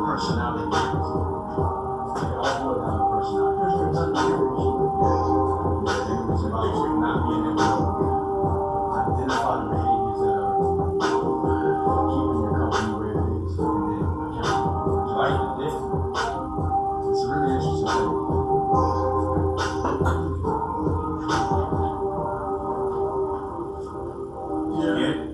personality. They all would have a personality. It's about not being able to identify the behaviors that are keeping your company where it is, and then account for it. Like the difference. It's a really interesting thing. Yeah.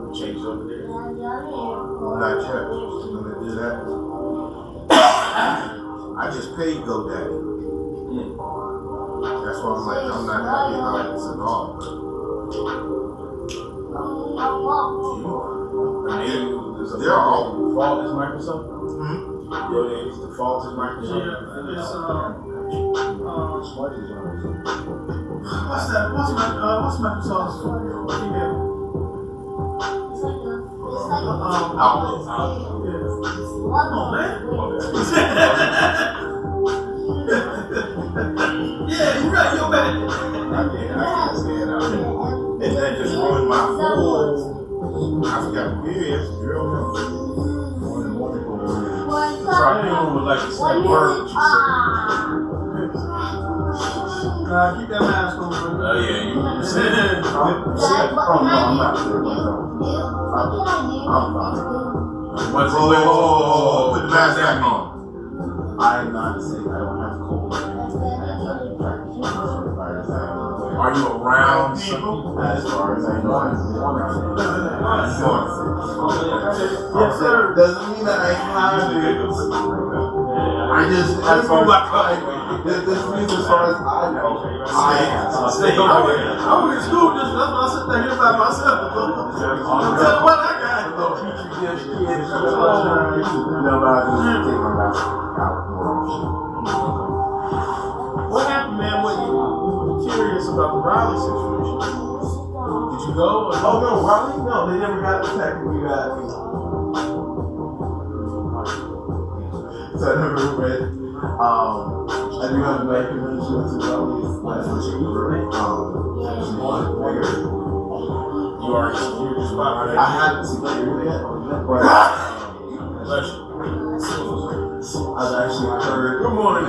Change over there. Not yet. I'm gonna do that. I just paid GoDaddy. That's why I'm like, I'm not happy about this at all. They're all default is Microsoft. GoDaddy's default is Microsoft. What's that? What's Microsoft's email? Outlook. Come on, man. Yeah, you're right. You're bad. I can't stand out. And that just ruined my whole. I forgot who it is. Try dealing with like the same word that you Keep that mask on, bro. Oh yeah, you said it. Oh no, I'm not sure myself. I'm fine. What's Whoa, put the mask back on. I'm not sick. I don't have cold or anything. Are you around people? As far as I know, I'm Yes, sir. doesn't mean that I have it. I just, as far as this means as far as I know, I am. I went to school just that's what I sit there here by myself. I'm telling what I got. What happened, man? What you were curious about the Raleigh situation? Did you go? Or Oh no, Raleigh? No, they never got the tech we got. So I never went. I do have my convention to Raleigh last year. You are just about I haven't secured it yet, but I've actually heard. Good morning,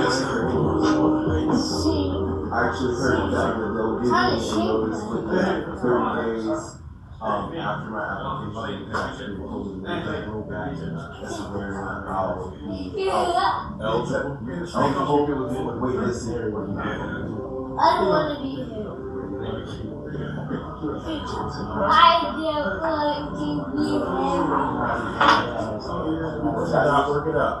I actually heard that they'll give me a notice within 30 days after my application is actually closed. Go back and that's where I'll be eligible to wait this year. I don't want to be here. I feel good to be Stop, work it up.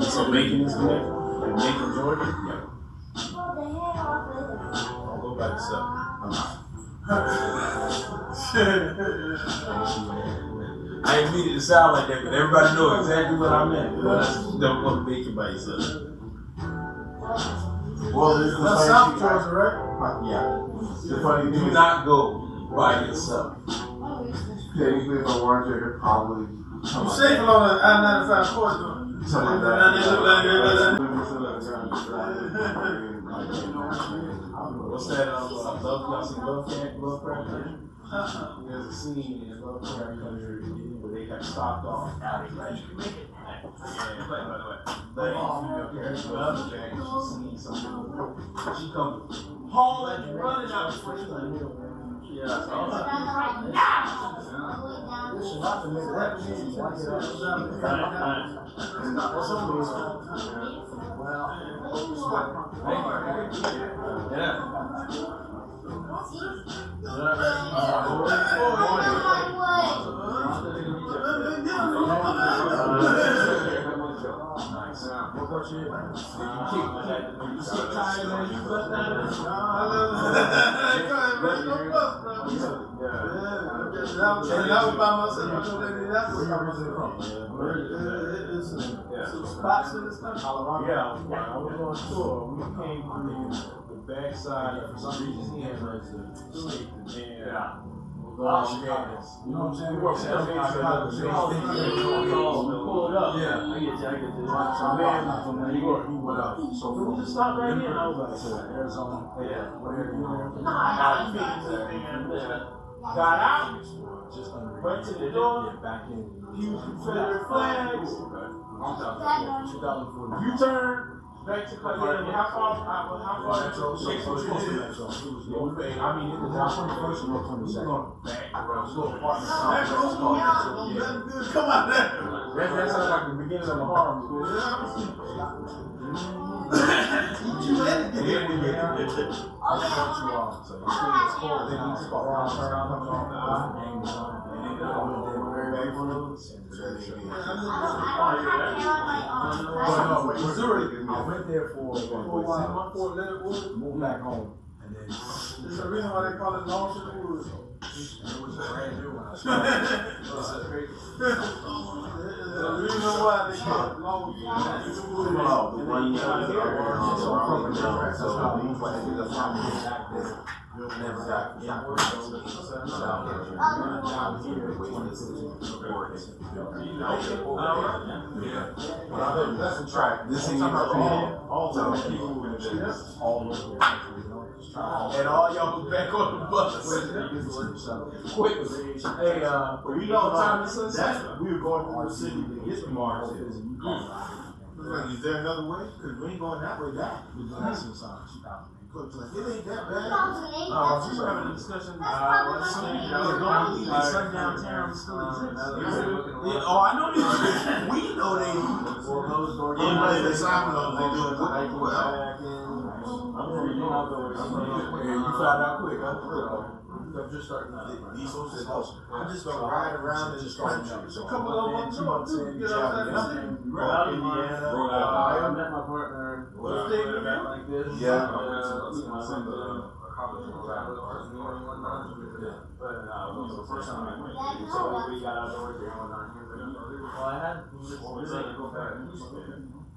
So Macon is good? And Macon, Georgia? Yeah. I'll go by yourself. I ain't mean it to sound like that, but everybody knows exactly what I meant. Don't want to make it by yourself. Well, there's the That's South Georgia, right? Yeah. The funny thing Do is, not go by yourself. technically, if I wanted to, I could probably. I'm safe along the I-95 corridor. Something like What's that? Y'all see Lovecraft? There's a scene in Lovecraft Country where they got stopped off. Yeah, by the way. Female character, she sees something. She comes home and running out the front. Yeah, right now. I was by myself. That's where I was from. Some spots in this country. Yeah, I was on tour. We came through the backside. For some reason, he had like the street. And You know what I'm saying? We work Chicago. pull it up. Yeah. I get you. So man, from New York, he went up. So Can we just stop right here? And I was like, to Arizona. yeah. Whatever you know. Got out, Just under went to the door, yeah, back in huge Confederate flags, 2004. U-turn, back to Columbia. How far? So it was close to that. So it was, I mean, it was our 21st and 22nd. Come on there. That sounds like the beginning of a horror movie. And then we get so it's cold. Then we just got around, turn around, come on, game was on. And then I went there very back for those. Missouri, I went there for a while, moved back home, and then There's a reason why they call it Long Shit Woods. and it was brand new when I started. There's a reason why they call it Long Shit Woods. Never got that's a track. This ain't all people all over. And all y'all was back on the bus. Quick. Hey, you know what time this is? We were going through the city to get the market. Like, is there another way? Because we ain't going that way back. We've been there since 2008. It ain't that bad. We were having a discussion. Sundown Town still exists. Oh, I know they we know they Anybody that's out knows they do it well. You found out quick, huh? I'm just starting out. Diesel said, I'm just gonna ride around in this country. A couple of them Two months in, get out that city. Indiana. I met my partner. What state you in? Like this. Yeah. But the first time I went, so we got out of work there and whatnot. Well, I had this really go back.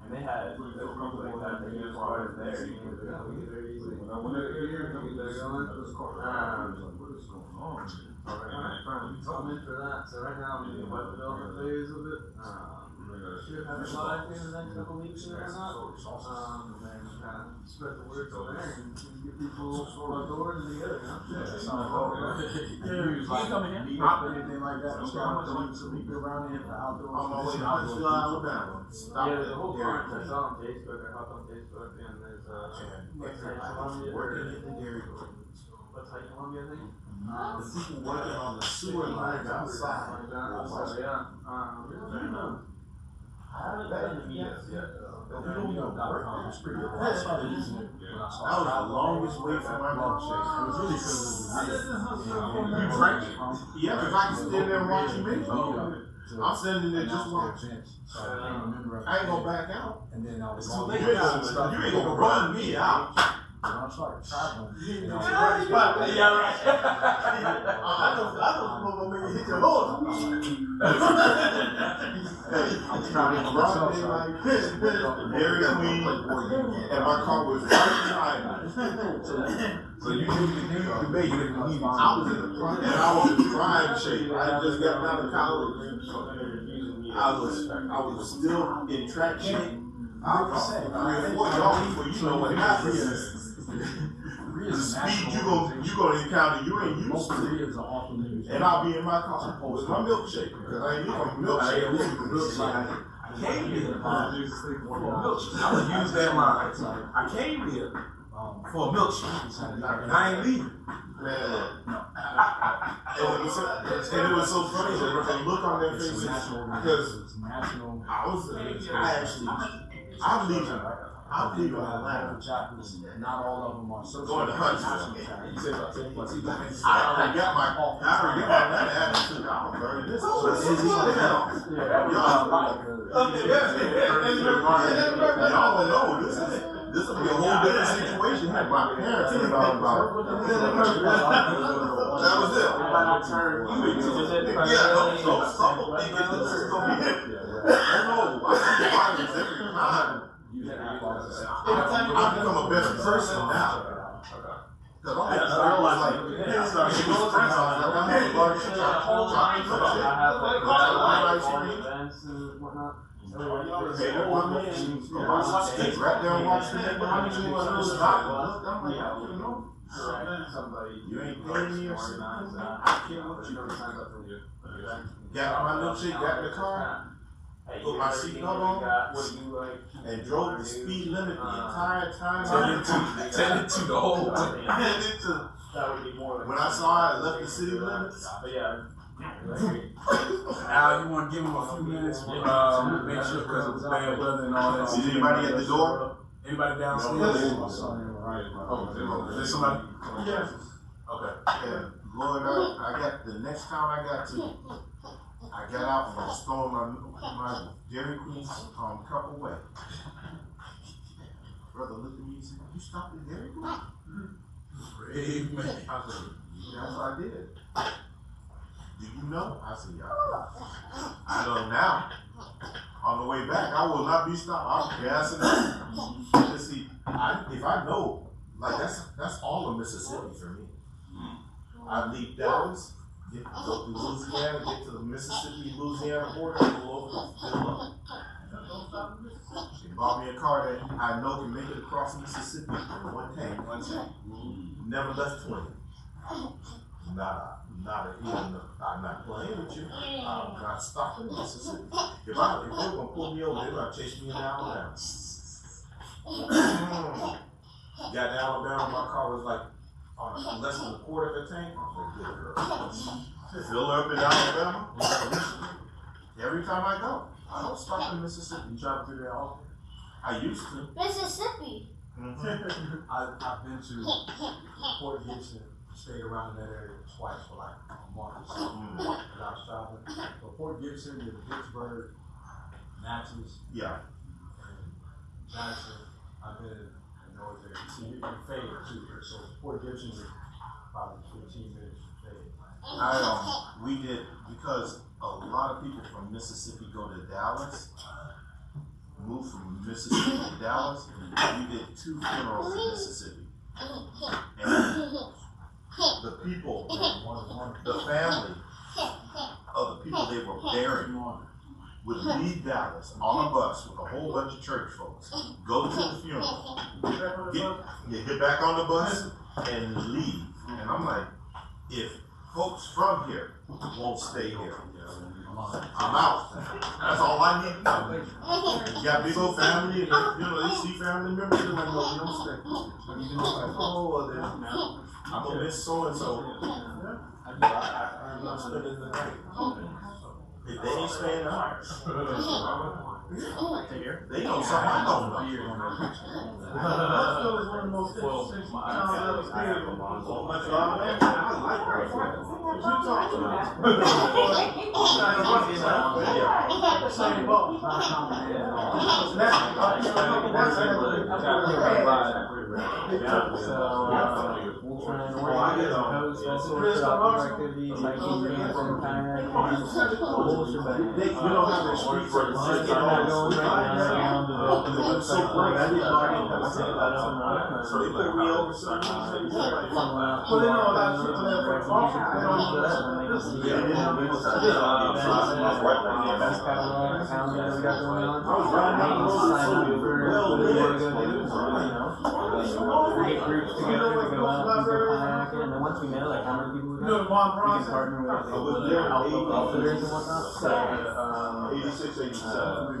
And they had a couple of that they just started there. You know, very easily. When I went over here, I'm for that. So right now I'm in the web development phase of it. Should have it live in the next couple weeks or not. And then kind of spread the word from there and get people outdoors and together, you know? Yeah, that sounds cool, right? You coming in? Not anything like that. Just got some people around here for outdoors. On my way to Huntsville, Alabama. Yeah, there's a whole bunch. I saw on Facebook. I hopped on Facebook and there's what's Columbia? Working in the dairy. What's Columbia, I think? The people working on the sewer lines outside. Yeah. I haven't been to meetups yet. It's pretty good. I started using it when I That started. was the longest wait for my milkshake. It was really because of the You drank it? Yeah, because I can stand there and watch you make it. I'm sending it just watch. So I can't remember. I ain't gonna back out. And then I was It's too all late. the You ain't gonna run me out. When I started traveling, Yeah, right. I know gonna make you hit your horse. I was traveling for myself. Dairy Queen, and my car was right behind me. So you debate, you didn't believe I was in the prime, and I was in prime shape. I had just got out of college. I was still in track shape. I was 3 or 4 y'all before you know what happens. The speed you gonna encounter, you ain't used to. And I'll be in my car with my milkshake because I ain't need my milkshake. I came here for a milkshake. I would use that line. I came here for a milkshake, and I ain't leaving. Man, and it was so funny the look on their faces because I'm leaving Atlanta. Not all of them are Going to Huntsville. I already got my Atlanta attitude. I'm burning this. Y'all don't know. This will be a whole different situation. My parents are about that was it. Yeah, some think this is going to be it. No, I see violence every time. I've become a better person now. Cause all that stuff was like, it's like, she was friends. I was like, I'm having a barbecue, chocolate milkshake. I have like Ice all cream. events and whatnot. Hey, they're one man. They right there and watch the neighbor. How did you stop? I'm like, I don't know. You ain't paying me or something. I can't what you got my milkshake, got in the car, put my seatbelt on, and drove the speed limit the entire time. Tended to the whole time. That would be more like When I saw it, I left the city limits. But yeah. Al, you want to give him a few minutes? Make sure because it was bad weather and all that. Is anybody at the door? Anybody downstairs? Oh, is there somebody? Yes. Okay. Yeah, Lord, I got the next time I got out and I was throwing my Dairy Queen's cup away. Brother looked at me and said, "You stopped at Dairy Queen?" Brave man. I said, "Yes, I did." Do you know? I said, "Yeah." I know now. On the way back, I will not be stopped. I'm gassing up. You see, if I know, like that's all of Mississippi for me. I leave Dallas, go through Louisiana, get to the Mississippi-Louisiana border, pull over, fill up. They bought me a car that I know can make it across Mississippi in one tank. Never left 20. I'm not playing with you. I'm not stopping in Mississippi. If they were gonna pull me over, they're gonna chase me in Alabama. Got to Alabama, my car was like on less than a quarter of a tank. I was like, good girl. Fill her up in Alabama. Every time I go, I don't stop in Mississippi. You travel through there often? I used to. Mississippi. I've been to Port Gibson, stayed around in that area twice for like a month or something when I was traveling. So Port Gibson, to Vicksburg, Natchez, Yeah. and Madison. I've been in North there. See, you can fade too. So Port Gibson is probably 15 minutes from fade. We did, because a lot of people from Mississippi go to Dallas, move from Mississippi to Dallas, and we did 2 funerals in Mississippi. And the people, the family of the people they were burying would leave Dallas on a bus with a whole bunch of church folks, go to the funeral, get back on the bus and leave. And I'm like, if folks from here won't stay here, I'm out. That's all I need to know. You got big old family, and they see family members, they're like, no, you don't stay. And you like, oh, well, then I'm gonna miss so and so. I'm not spending the night. If they ain't staying out, they know something I don't know. Nashville is one of the most interesting towns I've experienced. We'll try and organize and host festivals, shopping activities, hiking, camping, kayaking, the whole shebang. We don't have that street for It's not going right now, developing the website for everybody. So they put me over some we get groups together to go out and go kayaking, and then once we know like how many people we got, we can partner with outfitters and whatnot. So 86, 87.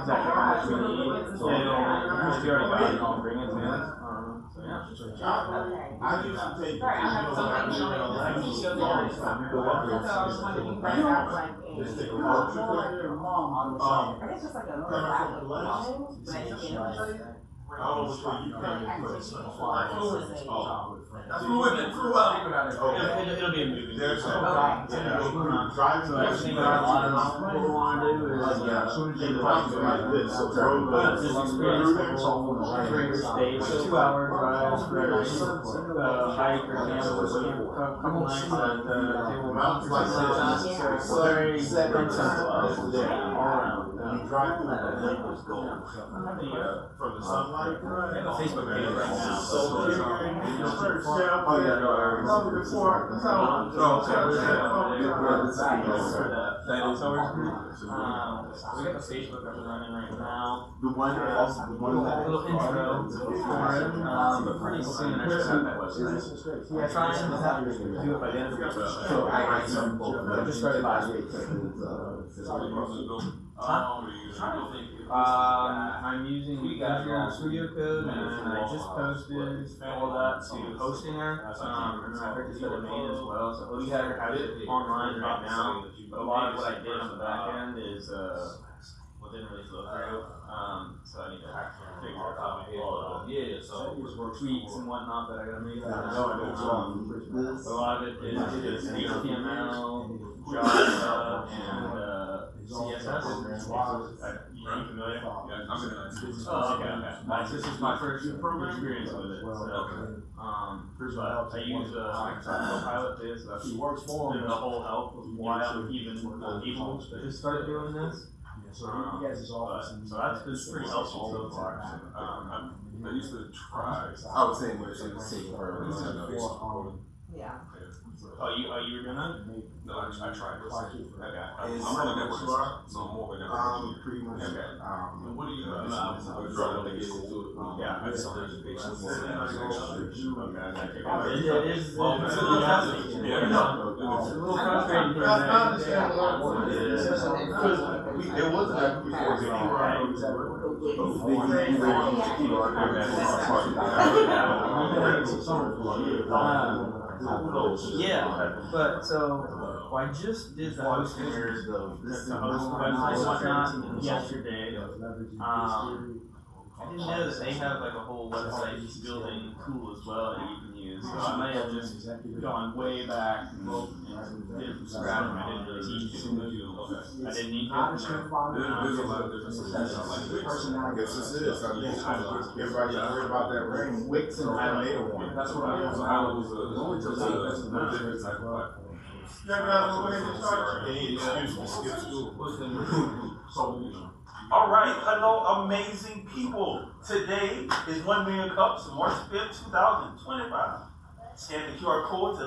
exactly how much we need. So we already got it, I'll bring it to us. So yeah. I used to take, just take a road trip there. It's just like a I don't know which way you came in, but it's It'll be a movie. There's So driving actually, what we want to do is like this, so just experience the whole greater state, 2 hour drive for a nice hike or camp with a couple nights at table mountains like that. So it's very simple all around. We drive through the Lakers goals. from the sunlight. I have a Facebook page right now. So We got the Facebook up and running right now. the one A little intro for it, but pretty soon I should have that website. I'm trying to do it by the end of the week. So I just started last week. I'm using Visual Studio Code, and I just posted all that to Hostinger, and then I purchased a domain as well. So Hostinger has it online right now, but a lot of what I did on the back end is didn't really flow through. So I need to figure out all the tweaks and whatnot that I gotta make. A lot of it is just HTML, Java, and CSS. Are you familiar? Yeah, I'm gonna. Oh, okay. This is my first experience with it. So, but I use Microsoft Copilot for this. That's been the whole help of why I'm even able to just start doing this. So that's been pretty helpful so far. I used to try. I was saying what it was taking forever. Yeah. Oh, you were doing that? No, I tried. Okay. And I'm on a network, so I'm more of a network. pretty much. Okay. What do you Yeah, I just don't it is. Well, It's it's a little frustrating. Yeah, It's a little frustrating here. I understand it was that Yeah, but so I just did the hosting the host website and whatnot yesterday. I didn't know that they have like a whole website building tool as well that you can use. So I might have just gone way back and did it from scratch. I didn't really teach it. I didn't need to. There's a lot of different solutions like Wix. I guess this is. Everybody worried about that ring. Wix and I made one. That's what I was. I was a different type of platform. All right, hello, amazing people. Today is 1 million cups, March 5th, 2025. Scan the QR code to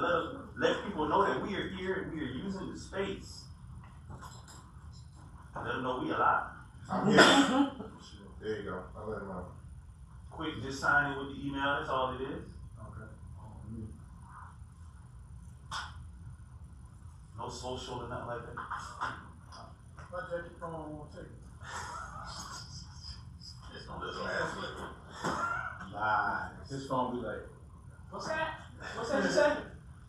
let people know that we are here and we are using the space. Let them know we alive. I'm here. There you go. I'll let them know. Quick, just sign in with the email. That's all it is. No social or nothing like that. It's gonna be last week. Live. His phone be like, What's that? What's that you say?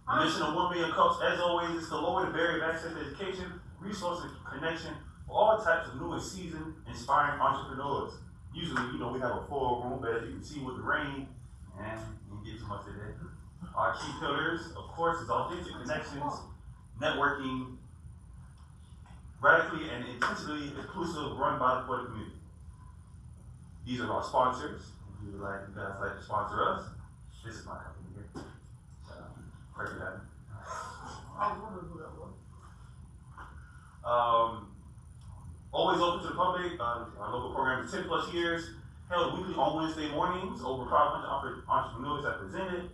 The mission of 1 million cups, as always, is to lower the barrier of access to education, resource, and connection for all types of new and seasoned, inspiring entrepreneurs. Usually, we have a full room, but as you can see with the rain, and you didn't get too much of that. Our key pillars, of course, is authentic connections, networking, radically and intentionally inclusive, run by the community. These are our sponsors. If you guys like to sponsor us, this is my company here. Pray for that. Always open to the public. Our local program is 10 plus years, held weekly on Wednesday mornings. Over 500 entrepreneurs that presented.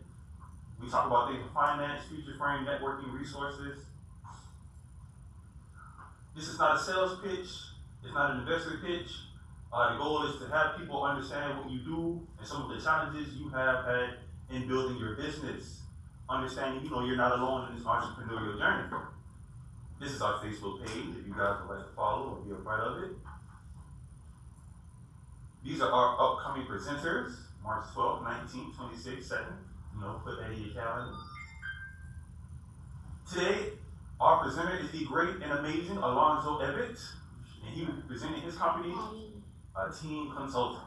We talk about things in finance, future frame, networking, resources. This is not a sales pitch. It's not an investor pitch. The goal is to have people understand what you do and some of the challenges you have had in building your business. Understanding, you're not alone in this entrepreneurial journey. This is our Facebook page if you guys would like to follow and be a part of it. These are our upcoming presenters, March 12th, 19th, 26th, 2nd. Put that in your calendar. Today, our presenter is the great and amazing Alonzo Avents, and he will be presenting his company, Team Consulting.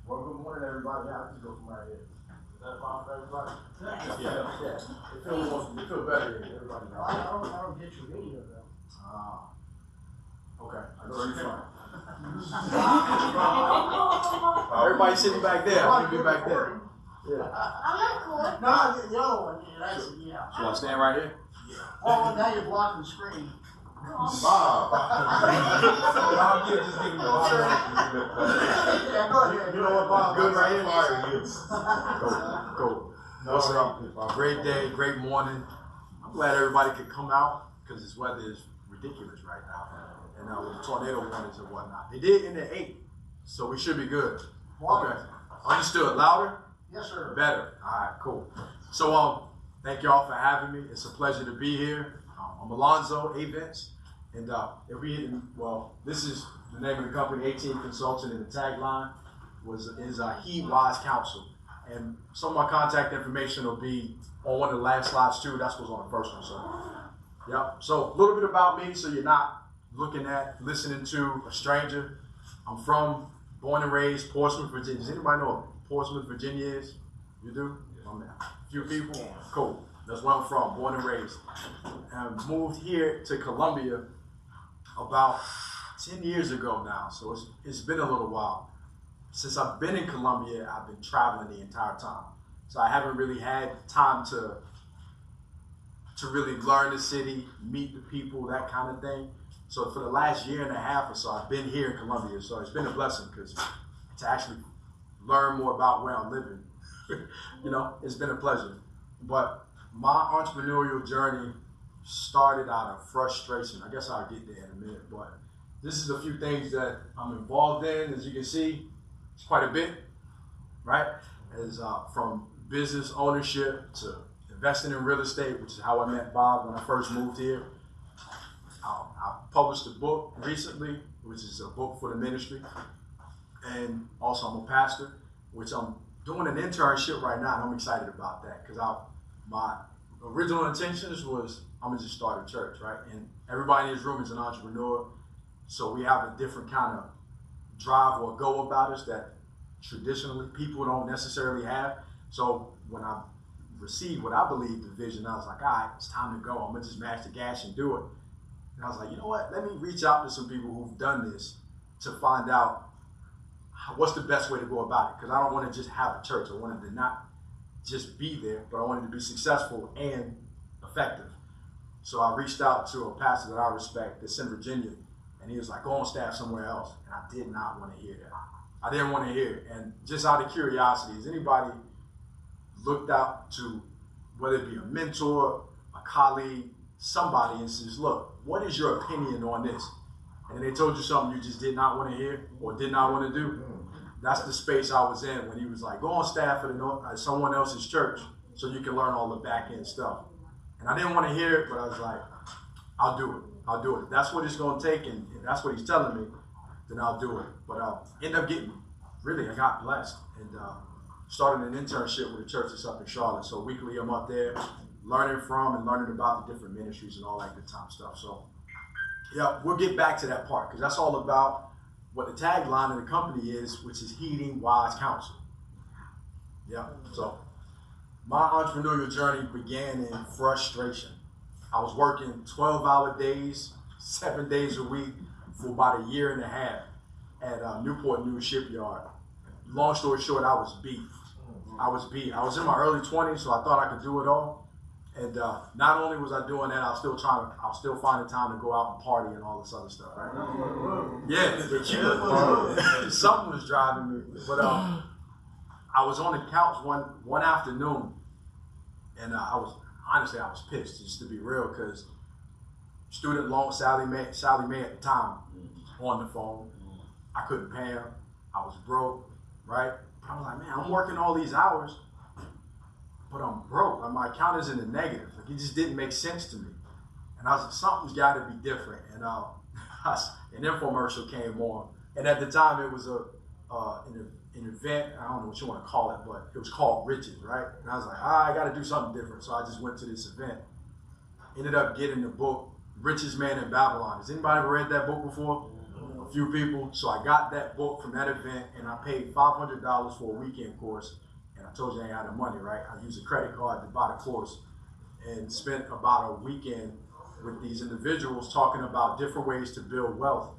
Well, good morning, everybody. I'll just go from right here. Is that fine for everybody? Yeah. It feels better here. Everybody knows. I don't get your video though. Okay. I go too far. Everybody sitting back there. I'm gonna be back there. Yeah. I'm not cool. No, the other one, yeah, that's it, yeah. Should I stand right here? Oh, now you're blocking the screen. Bob. Bob, just give me the ball. Yeah, go ahead. You know what, Bob? Good right here. Fire you. Cool. What's up? Great day, great morning. I'm glad everybody could come out because this weather is ridiculous right now. And with the tornado warnings and whatnot. They did end at 8, so we should be good. Okay. Understood. Louder? Yes, sir. Better. All right, cool. So thank y'all for having me. It's a pleasure to be here. I'm Alonzo Avents. And this is the name of the company, 18 Consulting, and the tagline is Heed Wise Counsel. And some of my contact information will be on one of the last slides too. That's what's on the first one. So, yep. So a little bit about me, so you're not listening to a stranger. I'm born and raised Portsmouth, Virginia. Does anybody know what Portsmouth, Virginia is? You do? A few people? Cool. That's where I'm from, born and raised. And moved here to Columbia about 10 years ago now. So it's been a little while. Since I've been in Columbia, I've been traveling the entire time. So I haven't really had time to really learn the city, meet the people, that kind of thing. So for the last year and a half or so, I've been here in Columbia. So it's been a blessing because to actually learn more about where I'm living, it's been a pleasure. But my entrepreneurial journey started out of frustration. I guess I'll get there in a minute, but this is a few things that I'm involved in. As you can see, it's quite a bit, right? As from business ownership to investing in real estate, which is how I met Bob when I first moved here. I published a book recently, which is a book for the ministry. And also I'm a pastor, which I'm doing an internship right now, and I'm excited about that because my original intentions was I'm gonna just start a church, right? And everybody in this room is an entrepreneur, so we have a different kind of drive or go about us that traditionally people don't necessarily have. So when I received what I believe the vision, I was like, all right, it's time to go. I'm gonna just mash the gas and do it. And I was like, you know what? Let me reach out to some people who've done this to find out what's the best way to go about it. Because I don't want to just have a church. I wanted to not just be there, but I wanted to be successful and effective. So I reached out to a pastor that I respect that's in Virginia, and he was like, go on staff somewhere else. And I did not want to hear that. I didn't want to hear it. And just out of curiosity, has anybody looked out to, whether it be a mentor, a colleague, somebody, and says, look, what is your opinion on this? And they told you something you just did not want to hear or did not want to do? That's the space I was in when he was like, go on staff at someone else's church so you can learn all the back end stuff. And I didn't want to hear it, but I was like, I'll do it. If that's what it's going to take, and if that's what he's telling me, then I'll do it. But I got blessed and started an internship with a church that's up in Charlotte. So weekly I'm up there learning from and learning about the different ministries and all that good time stuff. So yeah, we'll get back to that part because that's all about what the tagline of the company is, which is heeding wise counsel. Yeah, so my entrepreneurial journey began in frustration. I was working 12-hour days, 7 days a week for about a year and a half at Newport News Shipyard. Long story short, I was beat. I was in my early 20s, so I thought I could do it all. And not only was I doing that, I was still finding time to go out and party and all this other stuff, right? Yeah, something was driving me. But I was on the couch one afternoon, and I was pissed, just to be real, because student loan Sally Mae at the time on the phone. I couldn't pay her. I was broke, right? But I was like, man, I'm working all these hours, but I'm broke. Like, my account is in the negative. Like, it just didn't make sense to me. And I was like, something's got to be different. And an infomercial came on, and at the time it was an event. I don't know what you want to call it, but it was called Riches, right? And I was like, I got to do something different. So I just went to this event. Ended up getting the book Richest Man in Babylon. Has anybody ever read that book before? A few people. So I got that book from that event, and I paid $500 for a weekend course. And I told you I ain't had the money, right? I used a credit card to buy the course and spent about a weekend with these individuals talking about different ways to build wealth.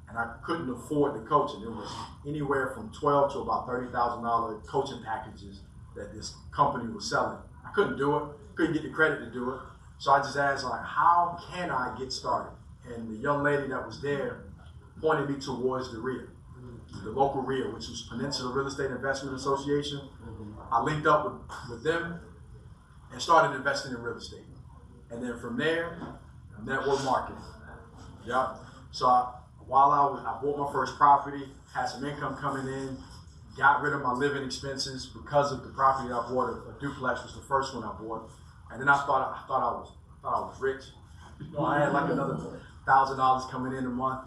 And and I couldn't afford the coaching. It was anywhere from $12,000 to about $30,000 coaching packages that this company was selling. I couldn't do it, couldn't get the credit to do it. So I just asked, like, how can I get started? And the young lady that was there pointed me towards the RIA, the local RIA, which was Peninsula Real Estate Investment Association. I linked up with them and started investing in real estate. And then from there, network marketing. Yep. So while I bought my first property, had some income coming in, got rid of my living expenses because of the property I bought. A duplex was the first one I bought, and then I thought I was rich. You know, I had like another $1,000 coming in a month.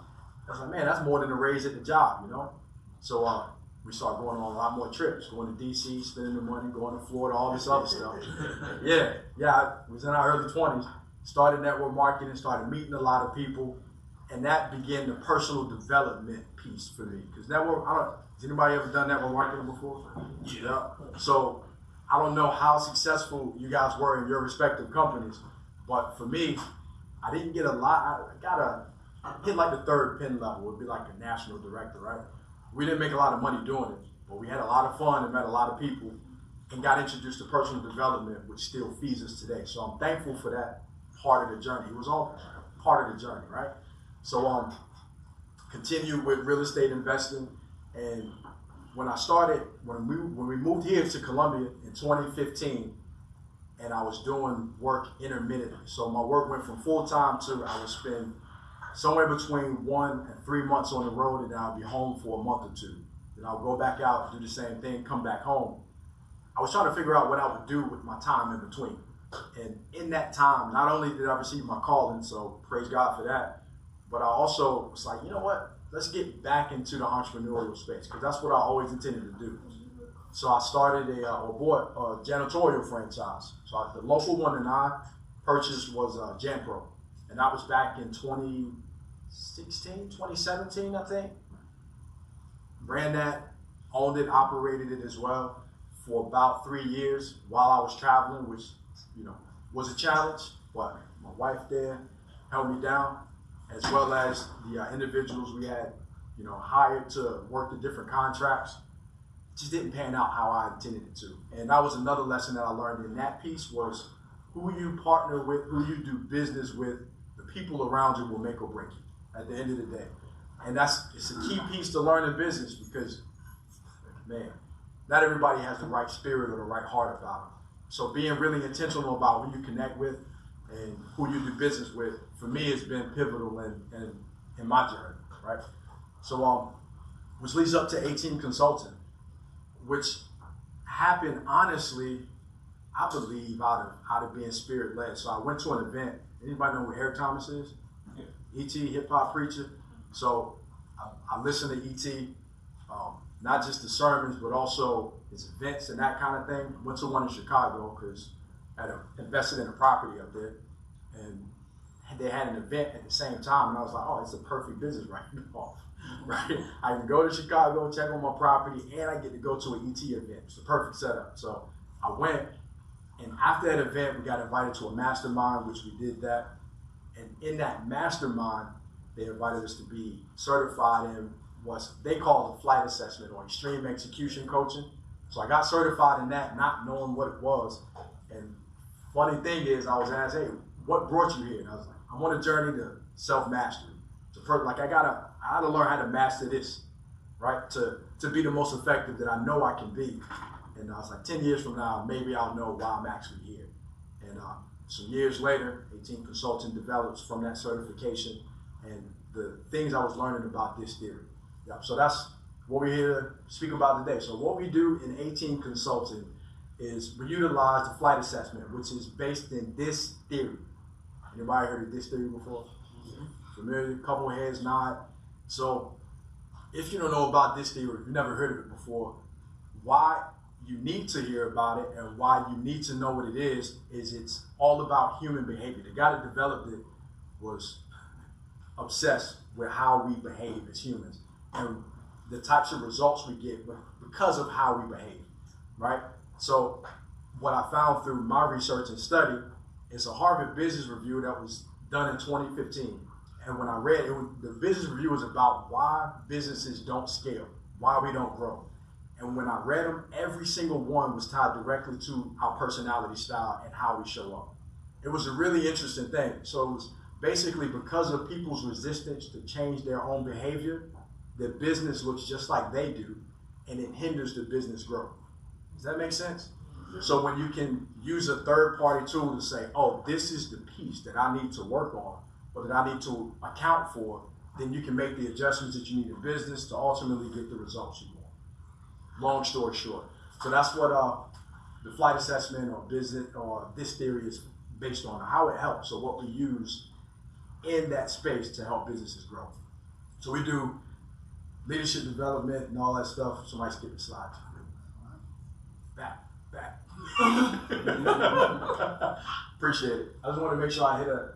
I was like, man, that's more than a raise at the job, you know. So we started going on a lot more trips, going to DC, spending the money, going to Florida, all this other stuff. Yeah, I was in our early 20s. Started network marketing, started meeting a lot of people, and that began the personal development piece for me. Because has anybody ever done network marketing before? Yeah. So I don't know how successful you guys were in your respective companies, but for me, I didn't get a lot. I hit like the third pin level. It would be like a national director, right? We didn't make a lot of money doing it, but we had a lot of fun and met a lot of people and got introduced to personal development, which still feeds us today. So I'm thankful for that part of the journey. It was all part of the journey, right? So continued with real estate investing, and when we moved here to Columbia in 2015, and I was doing work intermittently. So my work went from full-time to I would spend somewhere between 1 and 3 months on the road, and then I'll be home for a month or two. Then I'll go back out, do the same thing, come back home. I was trying to figure out what I would do with my time in between. And in that time, not only did I receive my calling, so praise God for that, but I also was like, you know what? Let's get back into the entrepreneurial space, because that's what I always intended to do. So I started bought a janitorial franchise. So the local one that I purchased was JanPro, and that was back in 2017, I think. Ran that, owned it, operated it as well for about 3 years while I was traveling, which, you know, was a challenge. But my wife there held me down, as well as the individuals we had, you know, hired to work the different contracts. It just didn't pan out how I intended it to. And that was another lesson that I learned in that piece was who you partner with, who you do business with, the people around you will make or break you at the end of the day. And it's a key piece to learn in business because, man, not everybody has the right spirit or the right heart about them. So being really intentional about who you connect with and who you do business with, for me, has been pivotal in my journey, right? So, which leads up to 18 Consulting, which happened, honestly, I believe, out of being spirit-led. So I went to an event. Anybody know who Eric Thomas is? E.T., hip-hop preacher. So I listened to E.T., not just the sermons, but also his events and that kind of thing. Went to one in Chicago because I had invested in a property up there. And they had an event at the same time. And I was like, oh, it's a perfect business right now. Right? I can go to Chicago, check on my property, and I get to go to an ET event. It's the perfect setup. So I went, and after that event, we got invited to a mastermind, which we did that. And in that mastermind, they invited us to be certified in what they call the flight assessment or extreme execution coaching. So I got certified in that, not knowing what it was. And funny thing is, I was asked, hey, what brought you here? And I was like, I'm on a journey to self-mastery. Like I gotta learn how to master this, right? To be the most effective that I know I can be. And I was like, 10 years from now, maybe I'll know why I'm actually here. And some years later, 18 Consulting develops from that certification and the things I was learning about this theory. Yeah, so that's what we're here to speak about today. So what we do in 18 Consulting is we utilize the flight assessment, which is based in this theory. Anybody heard of this theory before? Familiar? A couple of heads nod. So if you don't know about this theory, if you've never heard of it before, why you need to hear about it and why you need to know what it is it's all about human behavior. The guy that developed it was obsessed with how we behave as humans and the types of results we get because of how we behave, right? So what I found through my research and study is a Harvard Business Review that was done in 2015 And when I read it, the business review was about why businesses don't scale, why we don't grow. And when I read them, every single one was tied directly to our personality style and how we show up. It was a really interesting thing. So it was basically because of people's resistance to change their own behavior, their business looks just like they do, and it hinders the business growth. Does that make sense? So when you can use a third-party tool to say, oh, this is the piece that I need to work on, or that I need to account for, then you can make the adjustments that you need in business to ultimately get the results you want. Long story short. So that's what the flight assessment or business or this theory is based on, how it helps, or what we use in that space to help businesses grow. So we do leadership development and all that stuff. Somebody skip the slide. Back. Appreciate it. I just want to make sure I hit a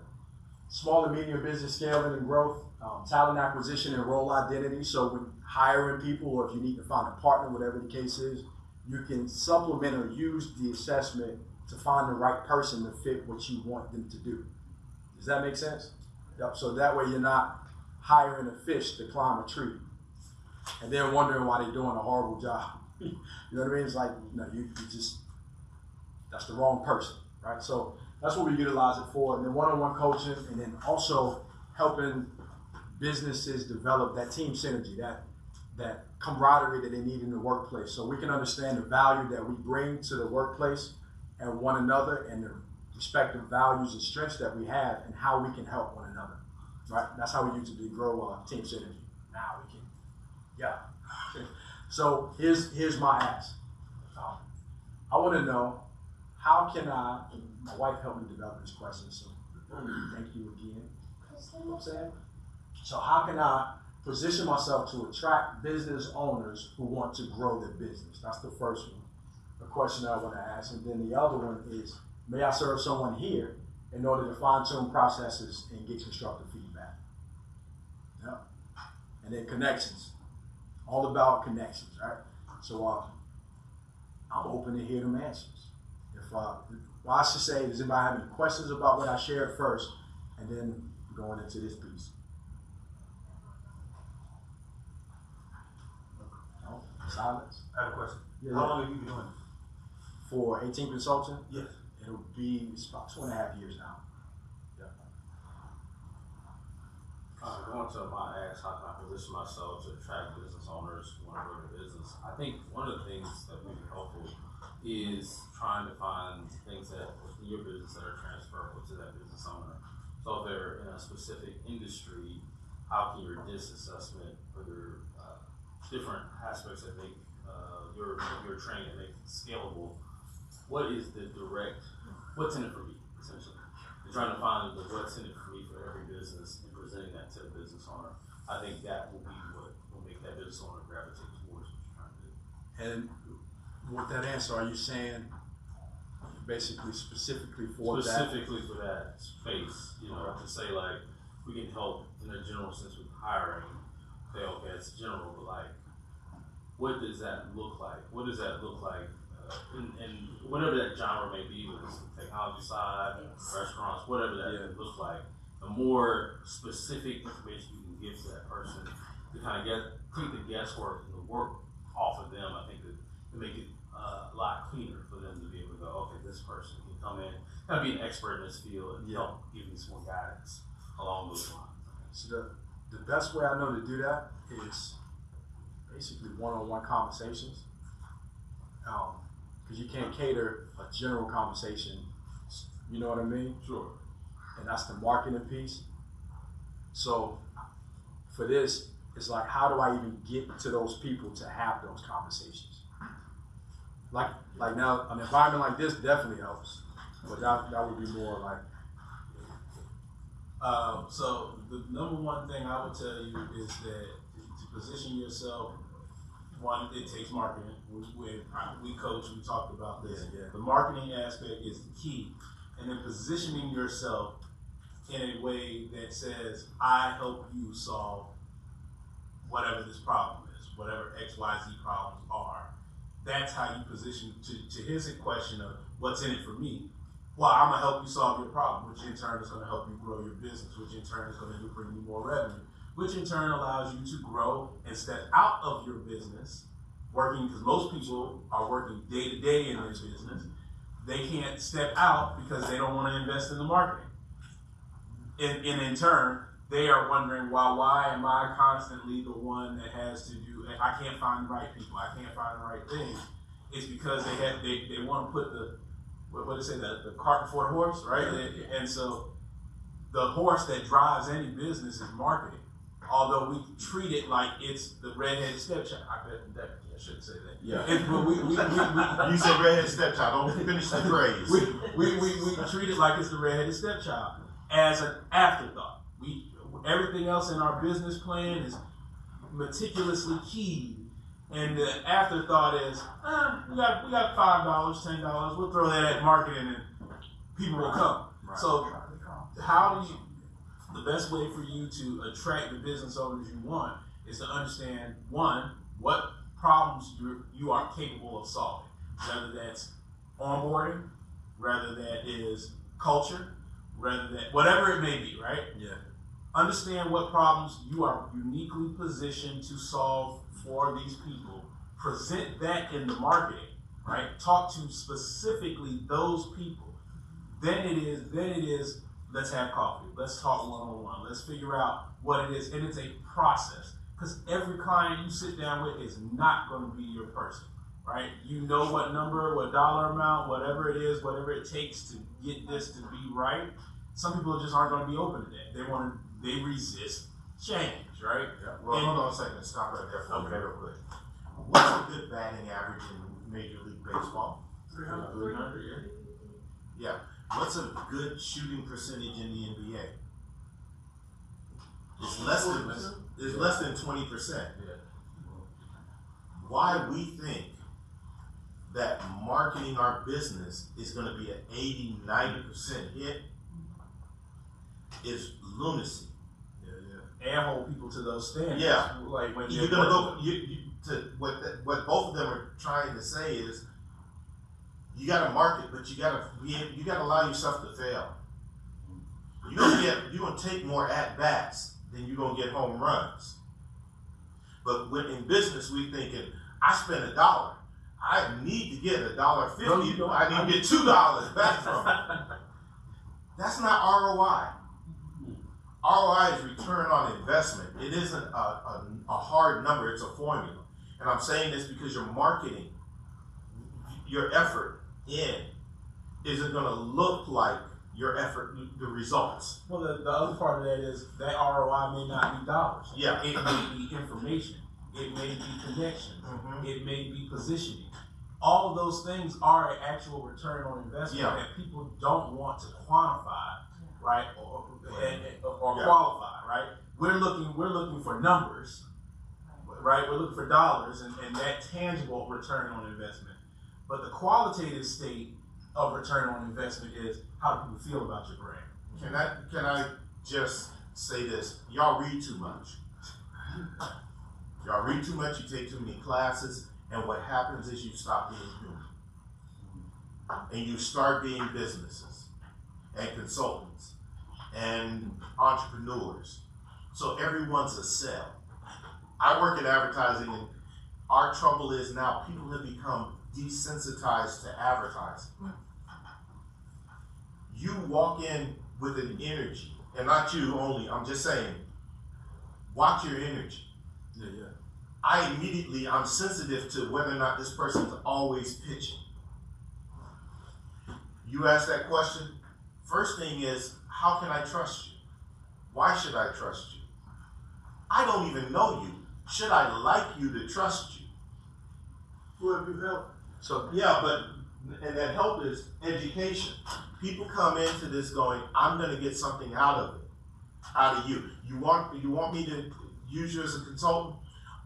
small and medium business scaling and growth, talent acquisition and role identity. So when hiring people, or if you need to find a partner, whatever the case is, you can supplement or use the assessment to find the right person to fit what you want them to do. Does that make sense? Yep. So that way you're not hiring a fish to climb a tree and then wondering why they're doing a horrible job. You know what I mean? It's like, you just, that's the wrong person, right? So that's what we utilize it for. And then one-on-one coaching, and then also helping businesses develop that team synergy, that camaraderie that they need in the workplace. So we can understand the value that we bring to the workplace and one another, and the respective values and strengths that we have, and how we can help one another, right? That's how we usually grow team synergy. Now we can, yeah. So here's my ask. I want to know, how can my wife helped me develop this question, so thank you again. You know what I'm saying? So how can I position myself to attract business owners who want to grow their business? That's the first one, the question I want to ask. And then the other one is, may I serve someone here in order to fine-tune processes and get constructive feedback? Yeah. And then connections. All about connections, right? So I'm open to hear them answers. Well, I should say, does anybody have any questions about what I shared first, and then going into this piece? No? Silence? I have a question. Yeah, How long have you been doing this? For 18 Consulting? Yes. It's about 2.5 years now. Going to my ask, how can I position myself to attract business owners who want to grow their business? I think one of the things that would be helpful is trying to find things that in your business that are transferable to that business owner. So if they're in a specific industry, how can your DIS assessment or your different aspects that make your training make it scalable? What is the direct? What's in it for me, essentially? You're trying to find the what's in it for me for every business and presenting that to the business owner. I think that will be what will make that business owner gravitate towards what you're trying to do. And with that answer, are you saying basically specifically for that space, to say like we can help in a general sense with hiring. Say, okay, it's general, but like, what does that look like? What does that look like in whatever that genre may be, whether it's the technology side, restaurants, whatever that looks like? The more specific information you can give to that person to kind of take the guesswork and the work off of them, I think that to make it a lot cleaner for them to be able to go, okay, this person can come in, kind of be an expert in this field and help give me some more guidance along those lines. So the best way I know to do that is basically one-on-one conversations. Because you can't cater a general conversation, you know what I mean? Sure. And that's the marketing piece. So for this, it's like, how do I even get to those people to have those conversations? Like now, an environment like this definitely helps, but that would be more like. So the number one thing I would tell you is that to position yourself, one, it takes marketing. We coach, we talked about this. Yeah. The marketing aspect is the key. And then positioning yourself in a way that says, I help you solve whatever this problem is, whatever XYZ problems are. That's how you position to his question of what's in it for me. well, I'm gonna help you solve your problem, which in turn is gonna help you grow your business, which in turn is gonna bring you more revenue, which in turn allows you to grow and step out of your business, working, because most people are working day to day in their business. They can't step out because they don't want to invest in the marketing. And in turn, they are wondering, why am I constantly the one that has to do, I can't find the right people, I can't find the right things. It's because they want to put what do they say, the cart before the horse, right? And so the horse that drives any business is marketing. Although we treat it like it's the redheaded stepchild. I shouldn't say that. Yeah. We You said redheaded stepchild. Don't finish the phrase. We treat it like it's the redheaded stepchild as an afterthought. Everything else in our business plan is meticulously keyed, and the afterthought is, we got $5, $10. We'll throw that at marketing, and people will come. Right. So, how do you? The best way for you to attract the business owners you want is to understand, one, what problems you are capable of solving, whether that's onboarding, whether that is culture, whatever it may be, right? Yeah. Understand what problems you are uniquely positioned to solve for these people. Present that in the marketing, right? Talk to specifically those people. Then it is, let's have coffee. Let's talk one-on-one. Let's figure out what it is. And it's a process. Because every client you sit down with is not going to be your person, right? You know what number, what dollar amount, whatever it is, whatever it takes to get this to be right. Some people just aren't going to be open to that. They resist change, right? Yeah. Well, hold on a second. Stop right there for a minute real quick. What's a good batting average in Major League Baseball? 300. Yeah. What's a good shooting percentage in the NBA? It's less than 20%. Yeah. Why we think that marketing our business is going to be an 80-90% hit is lunacy. And hold people to those standards. Yeah. Like when You're gonna go. What both of them are trying to say is, you got to market, but you got to allow yourself to fail. You're gonna take more at bats than you're gonna get home runs. But when in business we thinking, I spent $1, I need to get $1.50. I need to get $2 back from it. That's not ROI. ROI is return on investment. It isn't a hard number, it's a formula. And I'm saying this because your marketing, your effort isn't going to look like your effort, the results. Well, the other part of that is that ROI may not be dollars. Yeah. It may be information. It may be connections. Mhm. It may be positioning. All of those things are an actual return on investment Yeah. that people don't want to quantify, right? Or Yeah. qualify, right? We're looking for numbers, right? We're looking for dollars and that tangible return on investment. But the qualitative state of return on investment is, how do people feel about your brand? Can I just say this? Y'all read too much. Y'all read too much, you take too many classes, and what happens is you stop being human. And you start being businesses and consultants and entrepreneurs. So everyone's a sell. I work in advertising, and our trouble is now people have become desensitized to advertising. You walk in with an energy, and not you only, I'm just saying, watch your energy. Yeah. I'm sensitive to whether or not this person's always pitching. You ask that question, first thing is, how can I trust you? Why should I trust you? I don't even know you. Should I like you to trust you? Who have you helped? So Yeah, and that help is education. People come into this going, I'm going to get something out of you. You want me to use you as a consultant?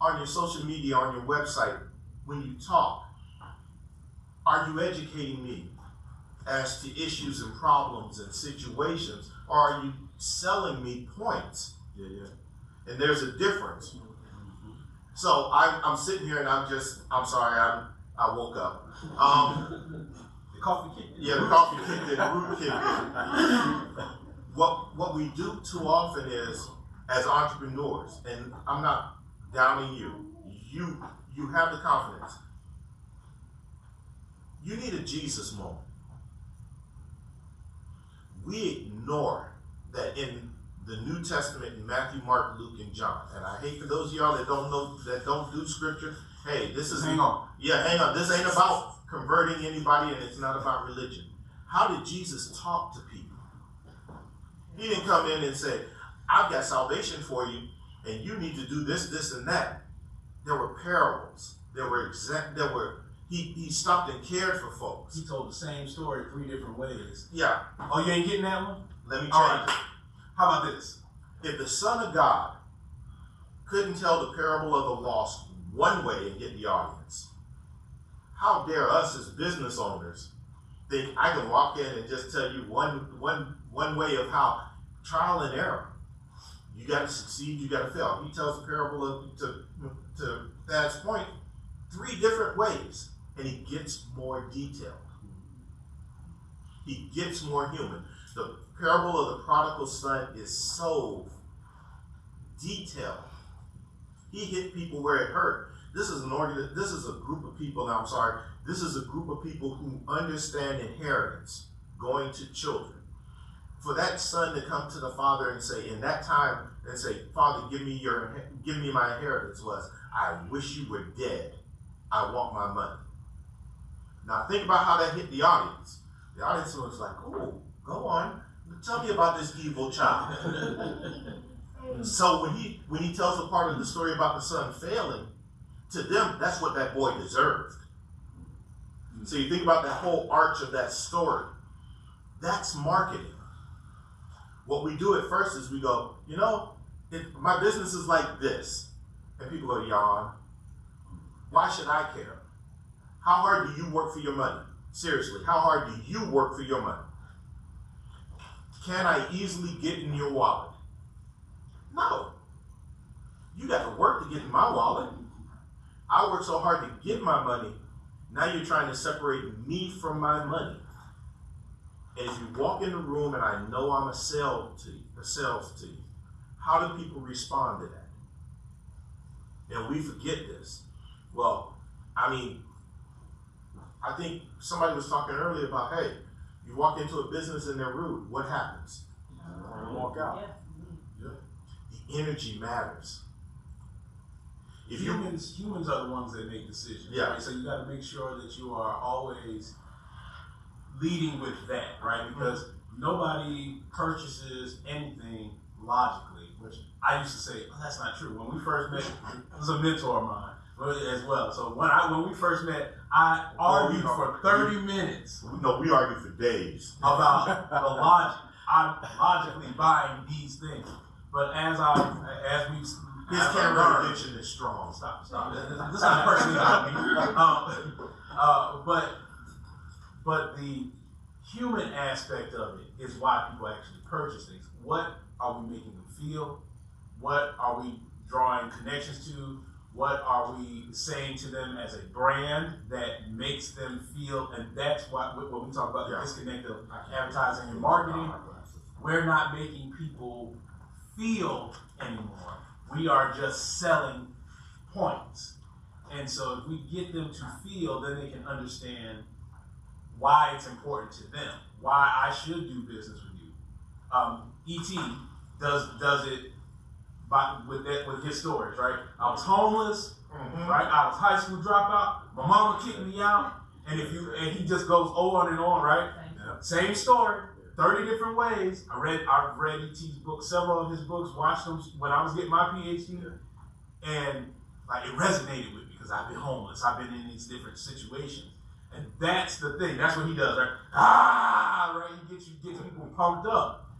On your social media, on your website, when you talk, are you educating me as to issues and problems and situations, or are you selling me points? yeah. And there's a difference. So I'm sitting here and I'm sorry, I woke up. The coffee kicked in. Yeah, the coffee kicked in, the root kicked in. What we do too often is, as entrepreneurs, and I'm not downing you, you have the confidence. You need a Jesus moment. We ignore that in the New Testament in Matthew, Mark, Luke, and John. And I hate for those of y'all that don't know, that don't do scripture. Hey, this is Hang on. Yeah, hang on. This ain't about converting anybody, and it's not about religion. How did Jesus talk to people? He didn't come in and say, "I've got salvation for you, and you need to do this, this, and that." There were parables. He stopped and cared for folks. He told the same story 3 different ways. Yeah. Oh, you ain't getting that one? Let me change All right. it. How about this? If the Son of God couldn't tell the parable of the lost one way and get the audience, how dare us as business owners think I can walk in and just tell you one way of how trial and error. You got to succeed, you got to fail. He tells the parable of, to Thad's point, 3 different ways, and he gets more detailed. He gets more human. The parable of the prodigal son is so detailed. He hit people where it hurt. This is a group of people, now I'm sorry, this is a group of people who understand inheritance, going to children. For that son to come to the father and say, in that time, and say, "Father, give me my inheritance," was, "I wish you were dead. I want my money." Now think about how that hit the audience. The audience was like, "Oh, go on. Tell me about this evil child." So when he tells a part of the story about the son failing, to them, that's what that boy deserved. So you think about that whole arch of that story. That's marketing. What we do at first is we go, my business is like this. And people go, yawn. Why should I care? How hard do you work for your money? Seriously, how hard do you work for your money? Can I easily get in your wallet? No. You got to work to get in my wallet. I work so hard to get my money. Now you're trying to separate me from my money. And if you walk in the room and I know I'm a sales to you, how do people respond to that? And we forget this. Well, I think somebody was talking earlier about, hey, you walk into a business and they're rude. What happens? You walk out. Yeah. The energy matters. If Humans are the ones that make decisions. Yeah. Right? So you got to make sure that you are always leading with that, right? Because nobody purchases anything logically, which I used to say, "Oh, that's not true." When we first met, it was a mentor of mine as well. So when we first met, I argued for 30 minutes. No, we argued for days About the logic. I'm logically buying these things. But as we his camera addiction is strong. Stop. This is not personally about me. But the human aspect of it is why people actually purchase things. What are we making them feel? What are we drawing connections to? What are we saying to them as a brand that makes them feel? And that's what when we talk about the disconnect of advertising and marketing, we're not making people feel anymore. We are just selling points. And so if we get them to feel, then they can understand why it's important to them, why I should do business with you. E.T. does it with his stories, right? I was homeless, right? I was high school dropout. My mama kicked me out, and he just goes on and on, right? Yeah. Same story, 30 different ways. I've read E.T.'s books, several of his books, watched them when I was getting my PhD, and like it resonated with me because I've been homeless. I've been in these different situations. And that's the thing. That's what he does, right? Right? He gets people pumped up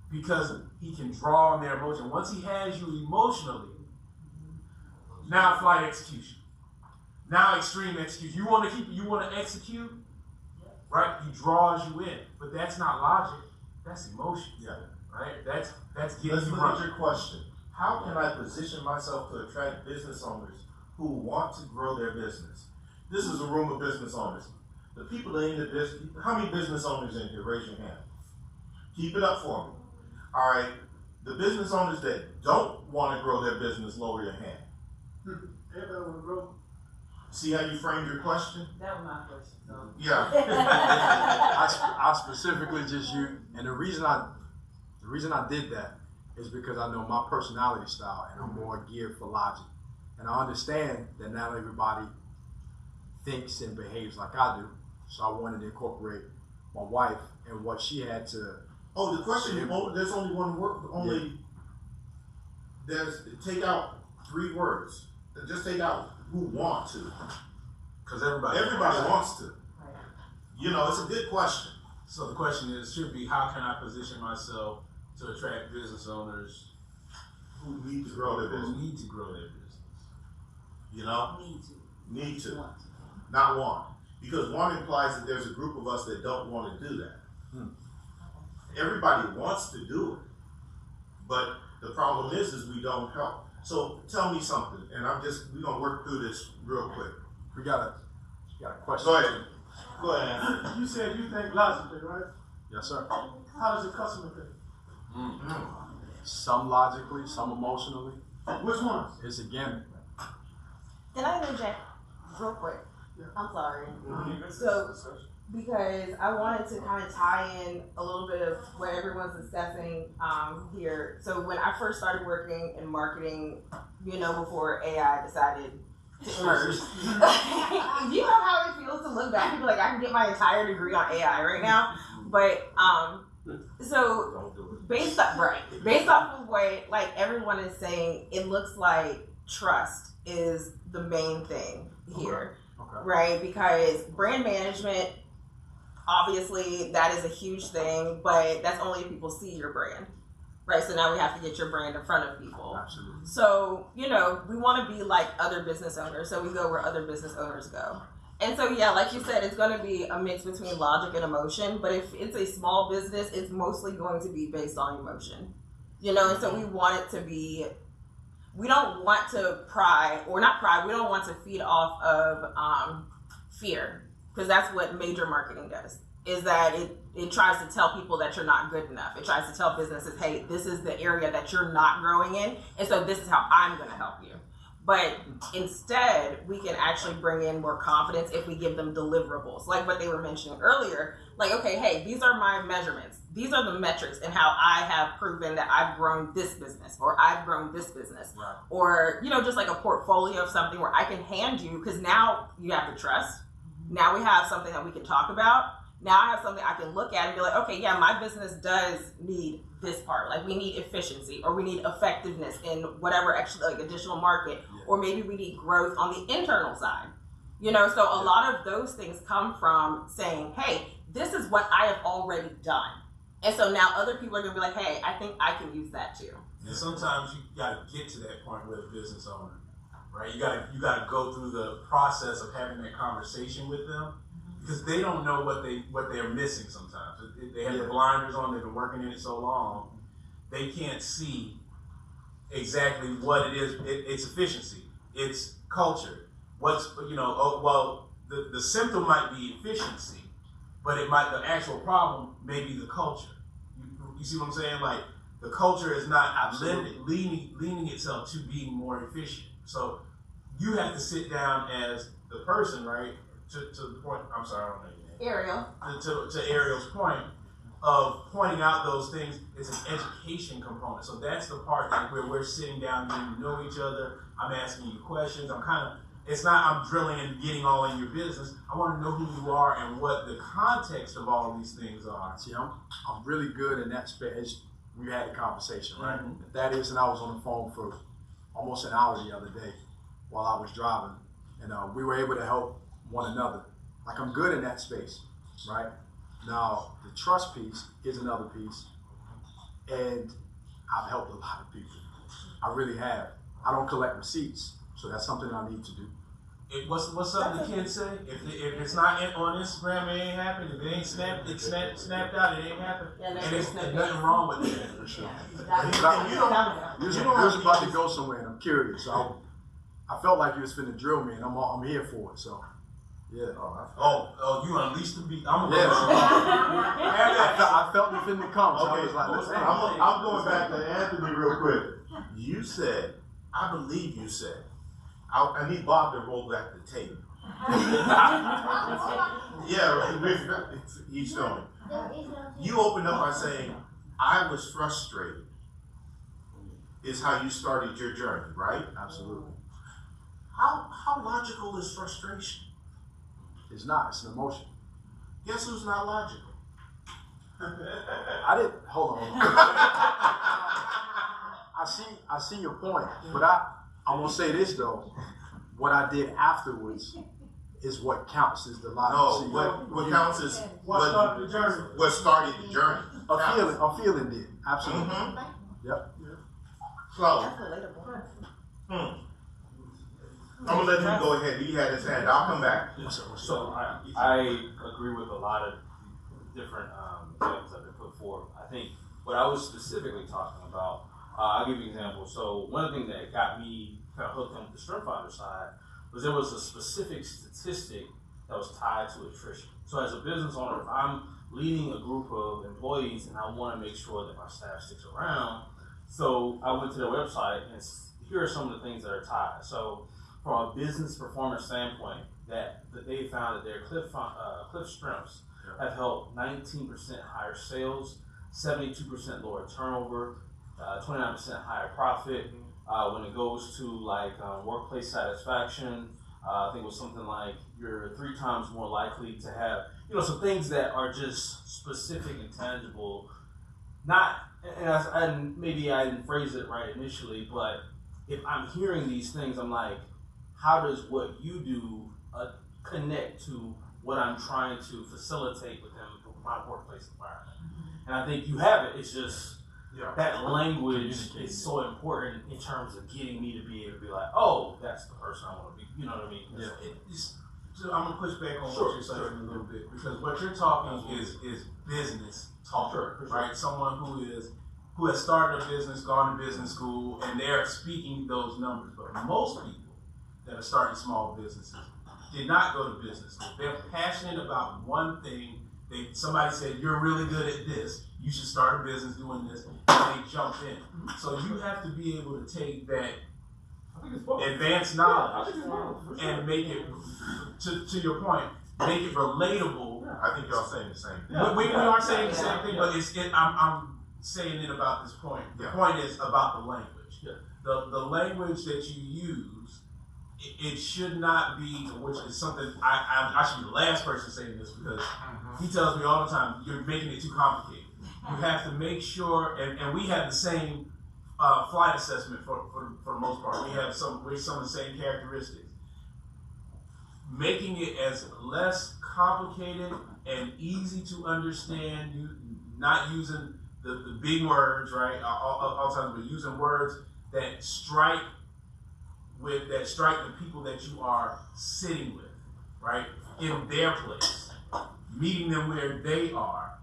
because he can draw on their emotion. Once he has you emotionally, now flight execution. Now extreme execution. You want to execute, right? He draws you in, but that's not logic. That's emotion. Yeah. Right? That's getting Let's you look running. at your question. How can I position myself to attract business owners who want to grow their business? This is a room of business owners. The people that are in the business, how many business owners in here? Raise your hand. Keep it up for me. All right. The business owners that don't want to grow their business, lower your hand. Everybody want to grow. See how you framed your question? That was my question. So. Yeah. I specifically just used, and the reason I did that is because I know my personality style and I'm more geared for logic. And I understand that not everybody thinks and behaves like I do. So I wanted to incorporate my wife and what she had to. Oh, the question, there's only one word, take out 3 words. Just take out who want to. Because everybody wants to. You know, it's a good question. So the question should be, how can I position myself to attract business owners Who need to grow their who business. need to grow their business? You know? Need to. Need to. Not want. Because want implies that there's a group of us that don't want to do that. Everybody wants to do it. But the problem is we don't help. So tell me something, and we're gonna work through this real quick. We got a question. Go ahead. Go ahead. You said you think logically, right? Yes, sir. How does the customer think? Some logically, some emotionally. Which ones? It's a gimmick. Can I interject real quick? Yeah. I'm sorry. So, because I wanted to kind of tie in a little bit of what everyone's discussing here. So when I first started working in marketing, before AI decided to emerge, you know how it feels to look back and be like, I can get my entire degree on AI right now. But so based off of what like everyone is saying, it looks like trust is the main thing here. Okay. Right? Because brand management, obviously, that is a huge thing, but that's only if people see your brand. Right? So now we have to get your brand in front of people. Absolutely. So, we want to be like other business owners. So we go where other business owners go. And so, yeah, like you said, it's going to be a mix between logic and emotion. But if it's a small business, it's mostly going to be based on emotion. And so we want it to be. We don't want to we don't want to feed off of fear, because that's what major marketing does, is that it tries to tell people that you're not good enough. It tries to tell businesses, hey, this is the area that you're not growing in, and so this is how I'm going to help you. But instead, we can actually bring in more confidence if we give them deliverables, like what they were mentioning earlier. Like, okay, hey, these are my measurements. These are the metrics and how I have proven that I've grown this business, or I've grown this business. Right. Or, just like a portfolio of something where I can hand you, because now you have the trust. Now we have something that we can talk about. Now I have something I can look at and be like, okay, yeah, my business does need this part. Like, we need efficiency, or we need effectiveness in whatever additional market, or maybe we need growth on the internal side. So a lot of those things come from saying, hey, this is what I have already done. And so now other people are going to be like, hey, I think I can use that too. And sometimes you got to get to that point with a business owner, right? You got to go through the process of having that conversation with them, because they don't know what they're missing sometimes. They have the blinders on. They've been working in it so long, they can't see exactly what it is. It's efficiency. It's culture. The symptom might be efficiency, but the actual problem may be the culture. You see what I'm saying? Like, the culture is not leaning itself to being more efficient. So you have to sit down as the person, right? To the point, I'm sorry, I don't know your name. Ariel. To Ariel's point of pointing out those things, it's an education component. So that's the part where we're sitting down, getting to know each other. I'm asking you questions. It's not I'm drilling and getting all in your business. I want to know who you are and what the context of all these things are. See, I'm really good in that space. We had a conversation, right? Mm-hmm. That is, and I was on the phone for almost an hour the other day while I was driving, and we were able to help one another. Like, I'm good in that space, right? Now, the trust piece is another piece, and I've helped a lot of people. I really have. I don't collect receipts, so that's something I need to do. What's something the kids say? If it's not on Instagram, it ain't happened. If it ain't snapped out, it ain't happened. Yeah, and there's nothing wrong with that. For sure. You was about to go somewhere, and I'm curious. So I felt like you was finna drill me, and I'm here for it. So Yeah. Oh, you unleashed the beat. I'm Yes. gonna I felt it finna come. So I Okay, was like, let's I'm going back to Anthony real quick. You said, I believe you said, I need Bob to roll back the tape. Yeah, right. He's showing. You opened up by saying, I was frustrated, is how you started your journey, right? Absolutely. How logical is frustration? It's not. It's an emotion. Guess who's not logical? I didn't. Hold on. I see your point, but I'm gonna say this though. What I did afterwards is what counts. Is the logic. No, what counts is What started the journey? what started the journey. A feeling did. Absolutely. Mm-hmm. Yep. So, That's relatable. I'm gonna let you go ahead. He had his hand. I'll come back. So I agree with a lot of different things that have been put forth. I think what I was specifically talking about, I'll give you an example. So one thing that got me kind of hooked on the Strength Finder side was there was a specific statistic that was tied to attrition. So as a business owner, if I'm leading a group of employees and I want to make sure that my staff sticks around, so I went to their website and here are some of the things that are tied. So from a business performance standpoint, that they found that their Cliff strengths have helped 19% higher sales, 72% lower turnover, 29% higher profit. When it goes to like workplace satisfaction, I think it was something like you're 3 times more likely to have, some things that are just specific and tangible. Maybe I didn't phrase it right initially, but if I'm hearing these things, I'm like, how does what you do connect to what I'm trying to facilitate within my workplace environment? And I think you have it. It's just that language is so important in terms of getting me to be able to be like, oh, that's the person I want to be. You know what I mean? Yeah. So I'm gonna push back on what you're saying a little bit because what you're talking is business talk, right? Someone who has started a business, gone to business school, and they're speaking those numbers. But most people that are starting small businesses did not go to business school. They're passionate about one thing. Somebody said, you're really good at this. You should start a business doing this. And they jump in. So you have to be able to take that advanced knowledge and make it, to your point, make it relatable. I think y'all saying the same thing. We are saying the same thing, but I'm saying it about this point. The point is about the language. The language that you use, it should not be, which is something I should be the last person saying this because he tells me all the time, you're making it too complicated. You have to make sure, and we have the same flight assessment for the most part. We have some of the same characteristics. Making it as less complicated and easy to understand, not using the big words, right? All times, but using words that strike the people that you are sitting with, right? In their place. Meeting them where they are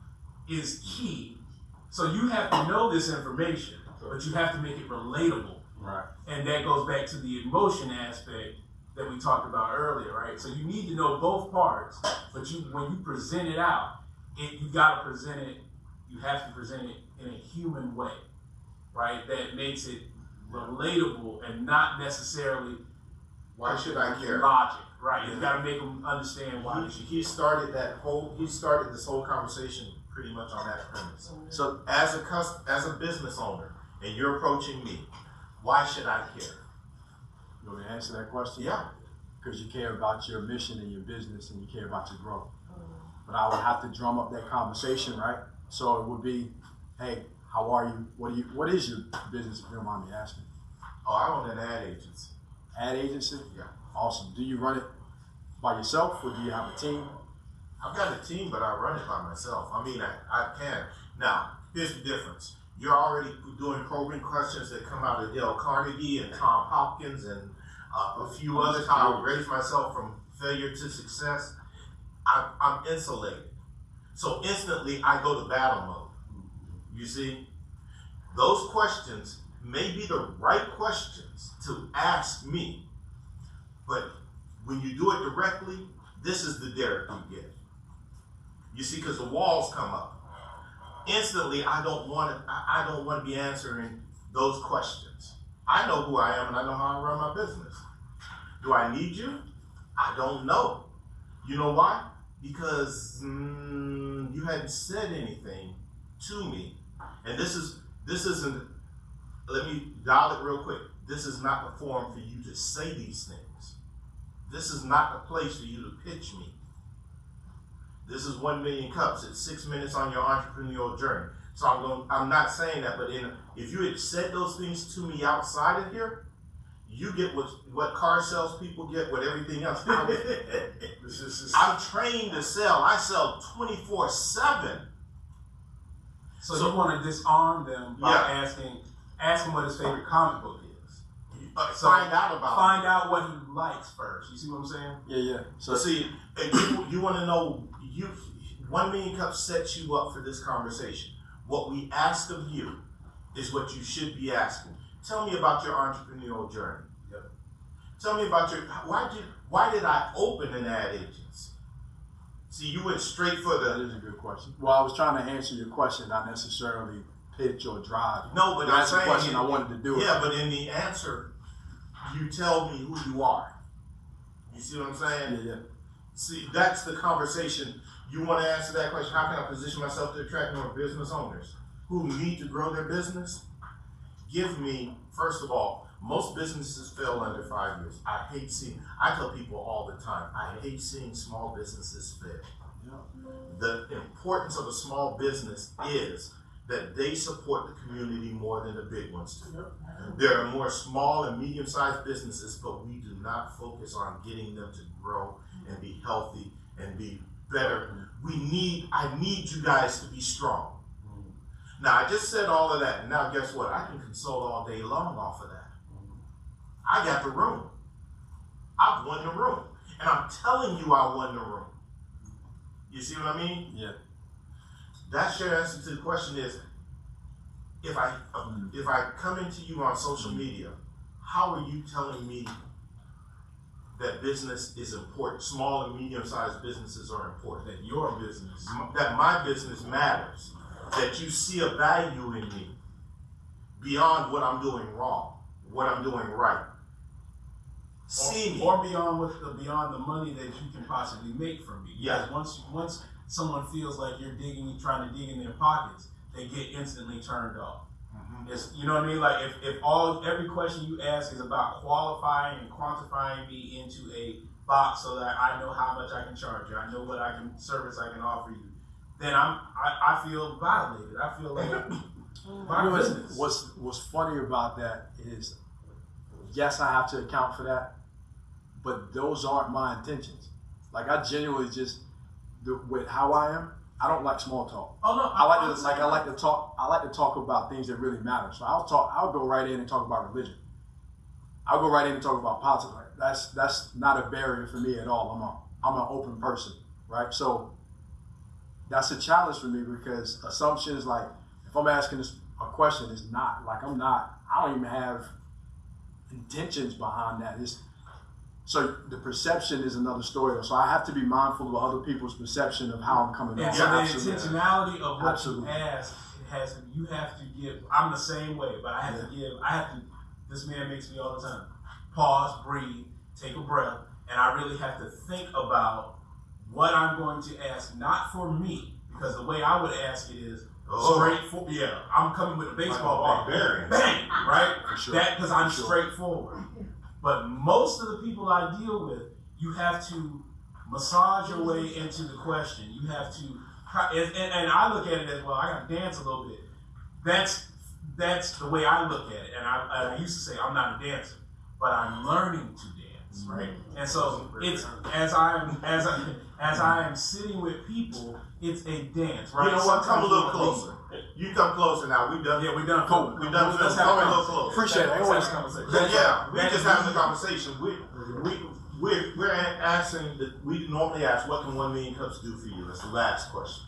is key. So you have to know this information, but you have to make it relatable. Right. And that goes back to the emotion aspect that we talked about earlier, right? So you need to know both parts, but when you present it out, you have to present it in a human way, right? That makes it relatable and not necessarily Why should I care? logic, right? You gotta make them understand why. He started this whole conversation pretty much on that premise. So As a business owner, and you're approaching me, why should I care? you want me to answer that question? Yeah. Because you care about your mission and your business and you care about your growth. But I would have to drum up that conversation, right? So it would be, hey, how are you? What is your business, if you don't mind me asking? Oh, I own an ad agency. Ad agency? Yeah. Awesome. Do you run it by yourself or do you have a team? I've got a team, but I run it by myself. I mean, I can. Now, here's the difference. You're already doing probing questions that come out of Dale Carnegie and Tom Hopkins and a few others, how I raise myself from failure to success. I'm insulated. So instantly I go to battle mode. You see? Those questions may be the right questions to ask me, but when you do it directly, This is the Derek you get. You see, because the walls come up. Instantly, I don't want to be answering those questions. I know who I am and I know how I run my business. Do I need you? I don't know. You know why? Because you hadn't said anything to me. And this isn't, let me dial it real quick. This is not the forum for you to say these things. This is not the place for you to pitch me. This is 1 million cups. It's 6 minutes on your entrepreneurial journey. So I'm not saying that, but if you had said those things to me outside of here, you get what car salespeople get, what everything else. I'm trained to sell. I sell 24/7. So you want to disarm them by asking what his favorite comic book is. So find out what he likes first. You see what I'm saying? Yeah. So see, you want to know, 1 million cups sets you up for this conversation. What we ask of you is what you should be asking. Tell me about your entrepreneurial journey. Yep. Tell me about why did I open an ad agency? See, you went straight for That is a good question. Well, I was trying to answer your question, not necessarily pitch or drive. No, but that's I'm the saying question I wanted to do. Yeah, but in the answer, you tell me who you are. You see what I'm saying? Yeah. See, that's the conversation. You want to answer that question, how can I position myself to attract more business owners who need to grow their business? Give me, first of all, most businesses fail under 5 years. I tell people all the time, I hate seeing small businesses fail. Yeah. The importance of a small business is that they support the community more than the big ones do. There are more small and medium-sized businesses, but we do not focus on getting them to grow and be healthy and be better. I need you guys to be strong. Now, I just said all of that, and now guess what? I can consult all day long off of that. I got the room. I've won the room. And I'm telling you I won the room. You see what I mean? Yeah. That's your answer to the question is, if I come into you on social media, how are you telling me that business is important? Small and medium-sized businesses are important. That your business, that my business matters. That you see a value in me beyond what I'm doing wrong, what I'm doing right. See me. Or beyond the money that you can possibly make from me. Yeah. Because once someone feels like you're trying to dig in their pockets, they get instantly turned off. Mm-hmm. You know what I mean? Like if every question you ask is about qualifying and quantifying me into a box so that I know how much I can charge you, I know what service I can offer you, then I feel violated. I feel like my business. What's funny about that is, yes, I have to account for that, but those aren't my intentions. Like I genuinely with how I am, I don't like small talk. Oh no, I like to talk about things that really matter. So I'll go right in and talk about religion. I'll go right in and talk about politics. Like that's not a barrier for me at all. I'm an open person, right? So that's a challenge for me because assumptions like if I'm asking a question, it's not like I don't even have intentions behind that. So the perception is another story. So I have to be mindful of other people's perception of how I'm coming off. So the intentionality of what Absolutely. you ask, you have to give. I'm the same way, but I have to. This man makes me all the time. Pause, breathe, take a breath, and I really have to think about what I'm going to ask, not for me, because the way I would ask it is straightforward. Yeah, I'm coming with a baseball bat, bang, right? For sure. That because I'm straightforward. But most of the people I deal with, you have to massage your way into the question. You have to, and I look at it as well. I got to dance a little bit. That's the way I look at it. And I used to say I'm not a dancer, but I'm learning to dance, right? And so it's as I am sitting with people, it's a dance, right? You know what? Come a little closer. You come closer now. We done. Yeah, we done. Cool. We done. Come a little closer. Appreciate it. Let's have a conversation. Yeah, we just having a conversation. We're asking that we normally ask, what can 1 million cups do for you? That's the last question.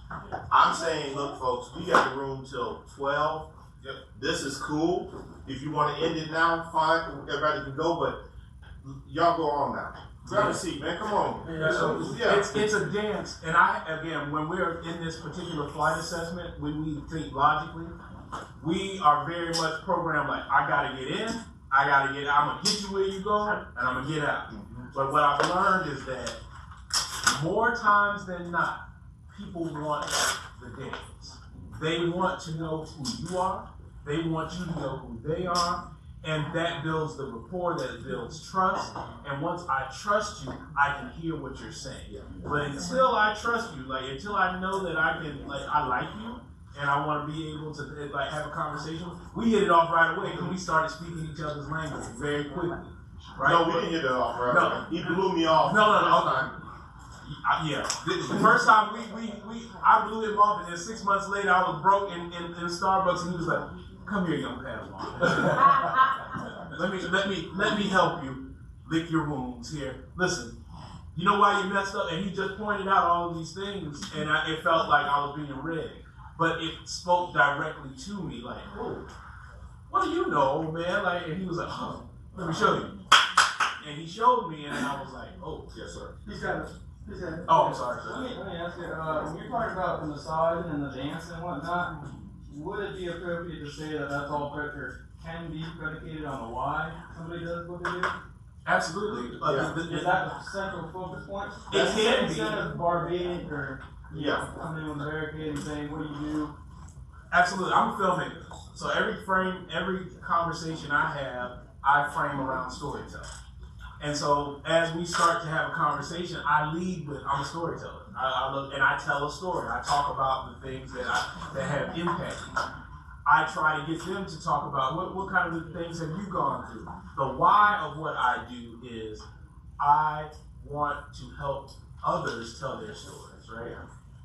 I'm saying, look, folks, we got the room till 12. Yep. This is cool. If you want to end it now, fine. Everybody can go, but y'all go on now. Grab a seat, man. Come on. It's a dance, and again, when we're in this particular flight assessment, when we think logically, we are very much programmed like, I gotta get in, I'm gonna get you where you go, and I'm gonna get out. But what I've learned is that more times than not, people want the dance. They want to know who you are. They want you to know who they are. And that builds the rapport, that builds trust. And once I trust you, I can hear what you're saying. But until I trust you, until I know that I like you, and I want to be able to have a conversation, we hit it off right away because we started speaking each other's language very quickly. Right? No, we didn't hit it off right away. He blew me off. No. Yeah. The first time I blew him off, and then 6 months later I was broke in Starbucks, and he was like, "Come here, young Padawan. let me help you lick your wounds here. Listen, you know why you messed up?" And he just pointed out all of these things, and it felt like I was being rigged. But it spoke directly to me, like, "Oh, what do you know, old man?" And he was like, "Oh, let me show you." And he showed me, and I was like, "Oh, yes, sir." He's got it. Oh, I'm sorry, sir. Let me ask you, when you're talking about the massaging and the dancing and whatnot, would it be appropriate to say that that's all can be predicated on the why somebody does what they do? Absolutely. Is that the central focus point? It can be. Instead of barbing or coming in with a barricade and saying, "What do you do?" Absolutely. I'm a filmmaker. So every conversation I have, I frame around storytelling. And so as we start to have a conversation, I lead with, I'm a storyteller. I look and I tell a story. I talk about the things that have impacted me. I try to get them to talk about what kind of things have you gone through. The why of what I do is I want to help others tell their stories, right?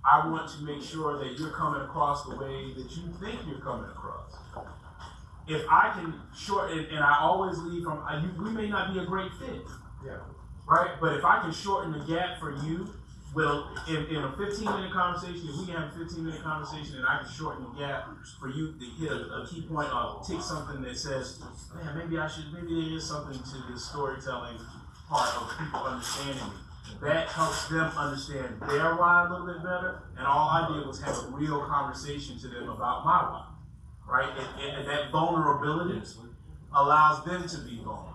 I want to make sure that you're coming across the way that you think you're coming across. If I can shorten, and I always leave from, we may not be a great fit, right? But if I can shorten the gap for you, in a 15-minute conversation, if we can have a 15-minute conversation and I can shorten the gap for you to hit a key point or tick something that says, man, maybe there is something to this storytelling part of people understanding me. That helps them understand their why a little bit better, and all I did was have a real conversation to them about my why. Right? And that vulnerability allows them to be vulnerable.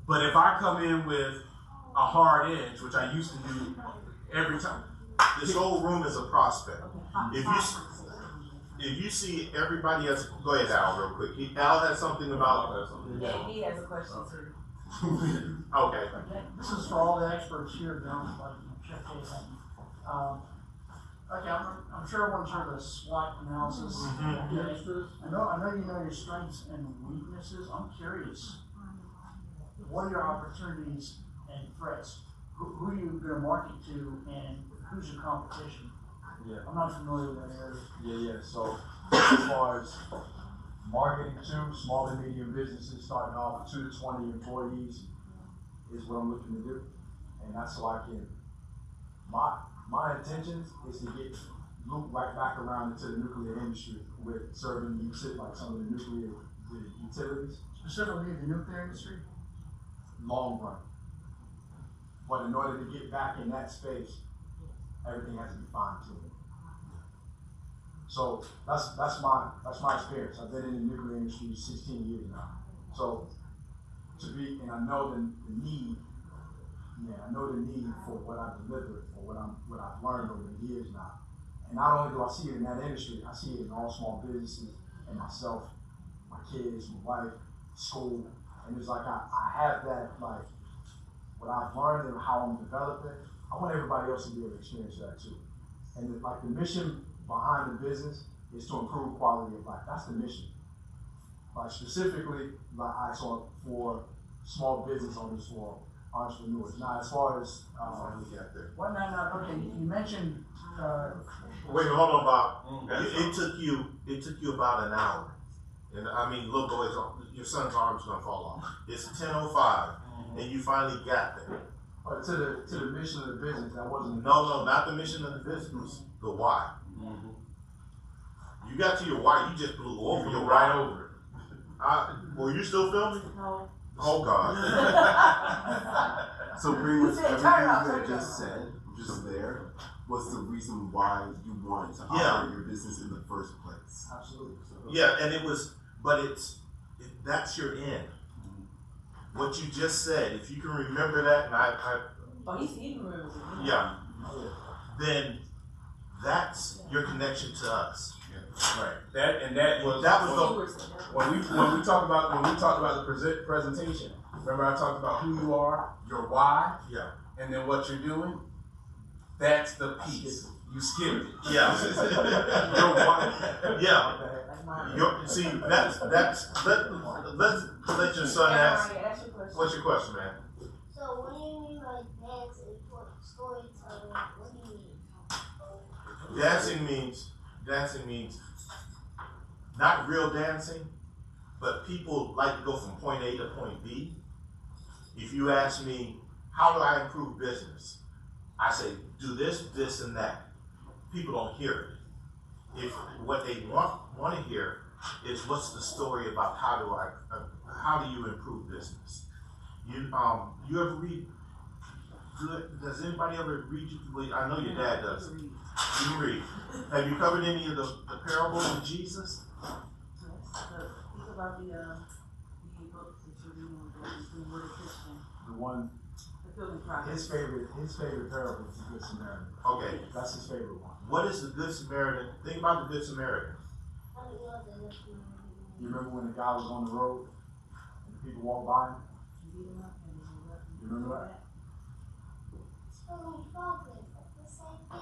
But if I come in with a hard edge, which I used to do every time. This whole room is a prospect. If you see everybody else, go ahead, Al, real quick. Al has something about. Yeah, he has a question too. Okay. This is for all the experts here, John. Check it out. Okay, I'm sure everyone's heard of SWOT analysis. I know you know your strengths and weaknesses. I'm curious, what are your opportunities and threats? Who are you going to market to, and who's your competition? Yeah. I'm not familiar with that area. Yeah. So as far as marketing to small and medium businesses starting off with 2 to 20 employees is what I'm looking to do. And that's so I can, my intention is to get looped right back around into the nuclear industry with serving like some of the nuclear utilities. Specifically the nuclear industry? Long run. But in order to get back in that space, everything has to be fine-tuned. So that's my experience. I've been in the nuclear industry 16 years now. So and I know the need. Yeah, I know the need for what I delivered, for what I've learned over the years now. And not only do I see it in that industry, I see it in all small businesses and myself, my kids, my wife, school. And it's like I have that, like, what I've learned and how I'm developing. I want everybody else to be able to experience that too. And the mission behind the business is to improve quality of life. That's the mission. Like specifically, like I saw for small business owners, for entrepreneurs. Now, as far as we got there. What? No. Okay, you mentioned. Wait, hold on, Bob. It took you about an hour, and I mean, little boys, your son's arm's gonna fall off. It's 10:05, and you finally got there. To the mission of the business, that wasn't. No, not the mission of the business. The why. You got to your why. You just blew over. You're right over it. Were you still filming? No. Oh God. So pretty much You said, everything turn it off, you turn had it just said, just there, was the reason why you wanted to Yeah. operate your business in the first place. Absolutely. Yeah, and it was, but that's your end. What you just said, if you can remember that, and Oh, he remembers it. yeah, then that's your connection to us. Right. That was the when we talked about the presentation. Remember I talked about who you are, your why, yeah. and then what you're doing. That's the piece. You skipped it. Yeah. Your why. Yeah. See, that's let your son ask. What's your question, man? So what do you mean by dance and storytelling? What do you mean? Dancing means not real dancing, but people like to go from point A to point B. If you ask me, how do I improve business? I say, do this, this, and that. People don't hear it. If what they want to hear is what's the story about how do you improve business? You ever read good? Does anybody ever read? I know your dad does. You read. Have you covered any of the parables of Jesus? He's about the book that you're reading, the Christian. The one, The Building Project. his favorite parable is the Good Samaritan. Okay. That's his favorite one. What is the Good Samaritan? Think about the Good Samaritan. You remember when the guy was on the road and the people walked by him? You remember that?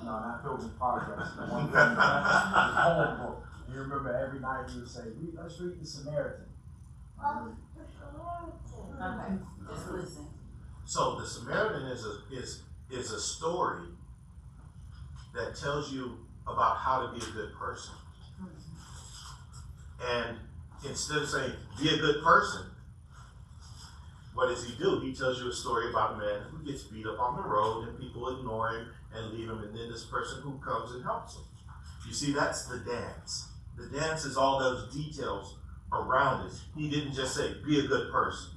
No, not Pilgrim's Progress. The one the poem book. You remember every night he would say, let's read the Samaritan. Okay, just listen. So the Samaritan is a story that tells you about how to be a good person. And instead of saying, be a good person, what does he do? He tells you a story about a man who gets beat up on the road and people ignore him and leave him, and then this person who comes and helps him. You see, that's the dance. The dance is all those details around it. He didn't just say, be a good person.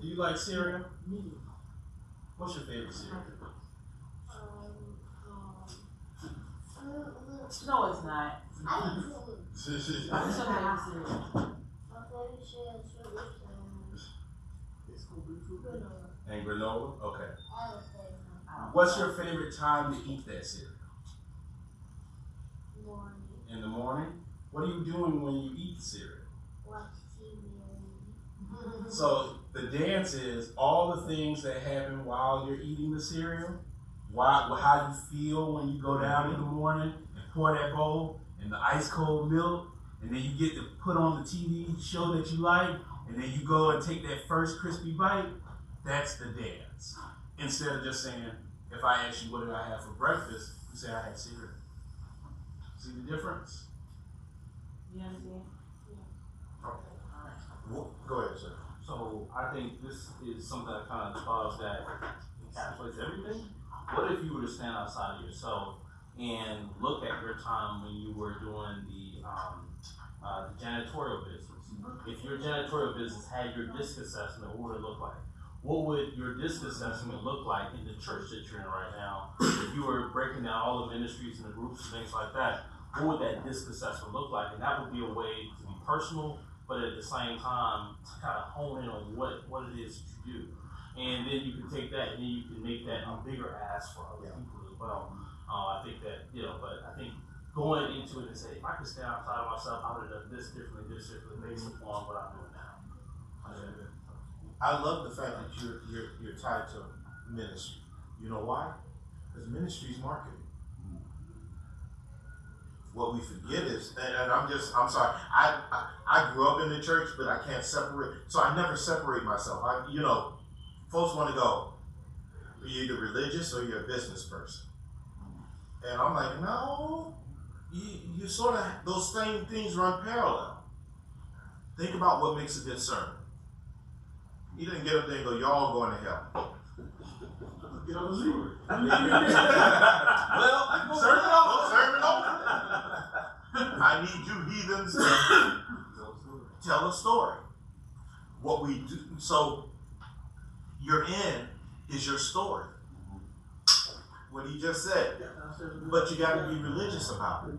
Do you like cereal? What's your favorite cereal? No, it's not. I eat food. What's your favorite cereal? My favorite cereal is And granola? Okay. I would say What's your favorite time to eat that cereal? morning. In the morning? What are you doing when you eat the cereal? Watch TV. So the dance is all the things that happen while you're eating the cereal, how you feel when you go down in the morning and pour that bowl and the ice cold milk, and then you get to put on the TV show that you like, and then you go and take that first crispy bite. That's the dance. Instead of just saying, if I ask you what did I have for breakfast, you say I had cereal. See the difference? You understand? Go ahead, sir. So I think this is something that kind of thought that encapsulates everything. What if you were to stand outside of yourself and look at your time when you were doing the janitorial business? If your janitorial business had your disc assessment, what would it look like? What would your disc assessment look like in the church that you're in right now? If you were breaking down all the ministries and the groups and things like that, what would that disc assessment look like? And that would be a way to be personal, but at the same time, to kind of hone in on what it is that you do. And then you can take that and then you can make that a bigger ask for other people as well. I think that, but I think going into it and say, if I could stay outside of myself, I would have done this differently based upon what I'm doing now. I love the fact that you're tied to ministry. You know why? Because ministry is marketing. What we forget is, and I'm sorry, I grew up in the church, but I can't separate, so I never separate myself. Folks want to go, you're either religious or you're a business person. And I'm like, no, you sort of, those same things run parallel. Think about what makes a good sermon. He didn't get up there and go, y'all going to hell. Get on the Lord. Well, sermon over. I need you heathens to tell a story. What we do, so your end is your story. What he just said. But you got to be religious about it.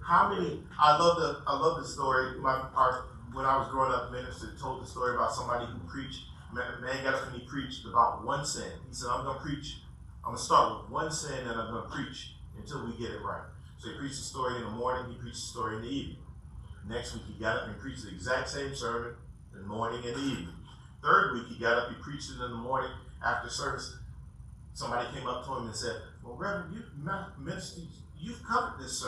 How many? I love the story. When I was growing up, minister told the story about somebody who preached. Man got up and he preached about one sin. He said, I'm gonna start with one sin and I'm gonna preach until we get it right. So he preached the story in the morning, he preached the story in the evening. Next week he got up and preached the exact same sermon in the morning and the evening. Third week he got up, he preached it in the morning after service. Somebody came up to him and said, well, Reverend, you've covered this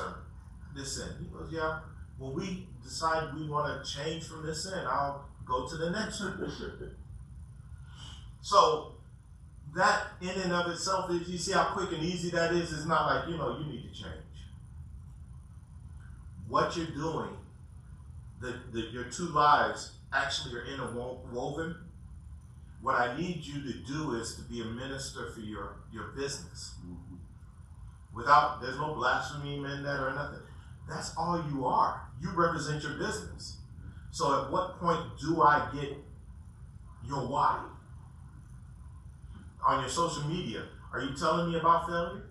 sin. He goes, yeah. When we decide we want to change from this sin, I'll go to the next one. So that in and of itself, is, you see how quick and easy that is? It's not like, you need to change. What you're doing, your two lives actually are interwoven. What I need you to do is to be a minister for your business. There's no blasphemy in that or nothing. That's all you are. You represent your business. So at what point do I get your why? On your social media, are you telling me about failure?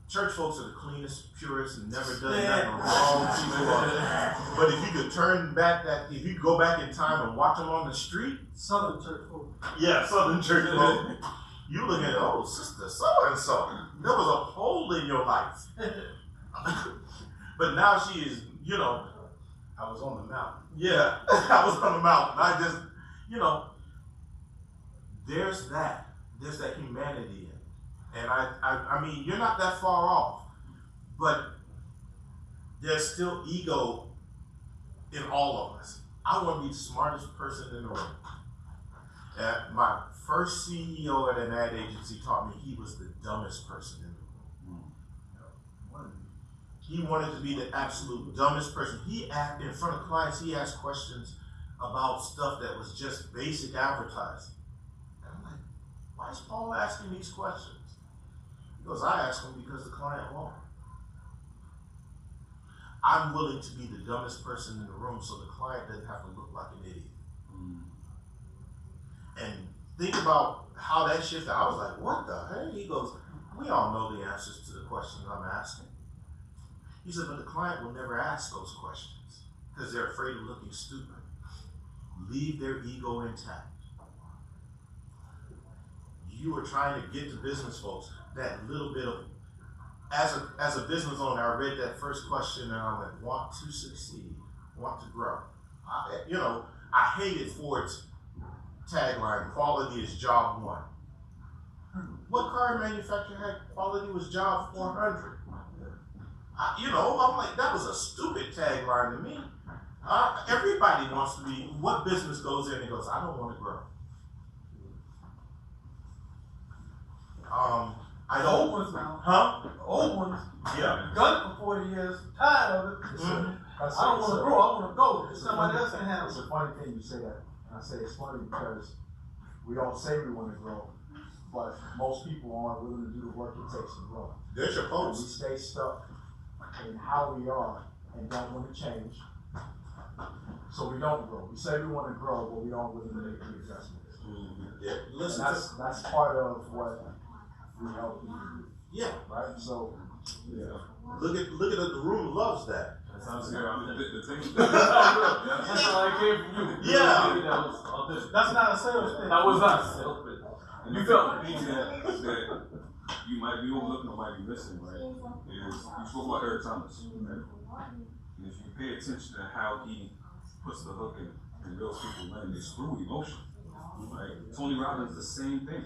Church folks are the cleanest, purest, and never done nothing wrong people. But if you could if you go back in time and watch them on the street. Southern church folk. Yeah, Southern church folk. You look at, sister so-and-so. There was a hole in your life. But now she is, I was on the mountain. Yeah, I was on the mountain. I just, there's that humanity in it. And I mean, you're not that far off, but there's still ego in all of us. I want to be the smartest person in the room. My first CEO at an ad agency taught me he was the dumbest person in the room. He wanted to be the absolute dumbest person. In front of clients, he asked questions about stuff that was just basic advertising. And I'm like, why is Paul asking these questions? He goes, I ask them because the client won't. I'm willing to be the dumbest person in the room so the client doesn't have to look like an idiot. And think about how that shifted. I was like, what the heck? He goes, we all know the answers to the questions I'm asking. He said, but the client will never ask those questions because they're afraid of looking stupid. Leave their ego intact. You are trying to get to business folks that little bit of, as a business owner, I read that first question and I went, want to succeed, want to grow. I hated Ford's tagline, quality is job one. What car manufacturer had quality was job 400? I'm like, that was a stupid tagline to me. Everybody wants to be, what business goes in and goes, I don't want to grow. Old ones now. Huh? Old ones. Yeah. Done it for 40 years, tired of it. I don't want to grow, I want to go. Somebody else can handle it. It's a funny thing you say that. And I say it's funny because we all say we want to grow, but most people aren't willing to do the work it takes to grow. There's your We post. stay stuck in how we are and don't want to change. So we don't grow. We say we want to grow, but we don't really make the adjustments. Yeah. Listen, That's part of what we help people do. yeah. Right? So Look at the room loves that. That sounds good. The thing. That's why I came from you. Yeah. That was audition. That's not a sales thing. That was us. And You felt the thing that you might be overlooking or might be missing, right? Is you spoke about Eric Thomas, right? And if you pay attention to how he puts the hook in and builds people in, it's through emotion, right? Tony Robbins the same thing,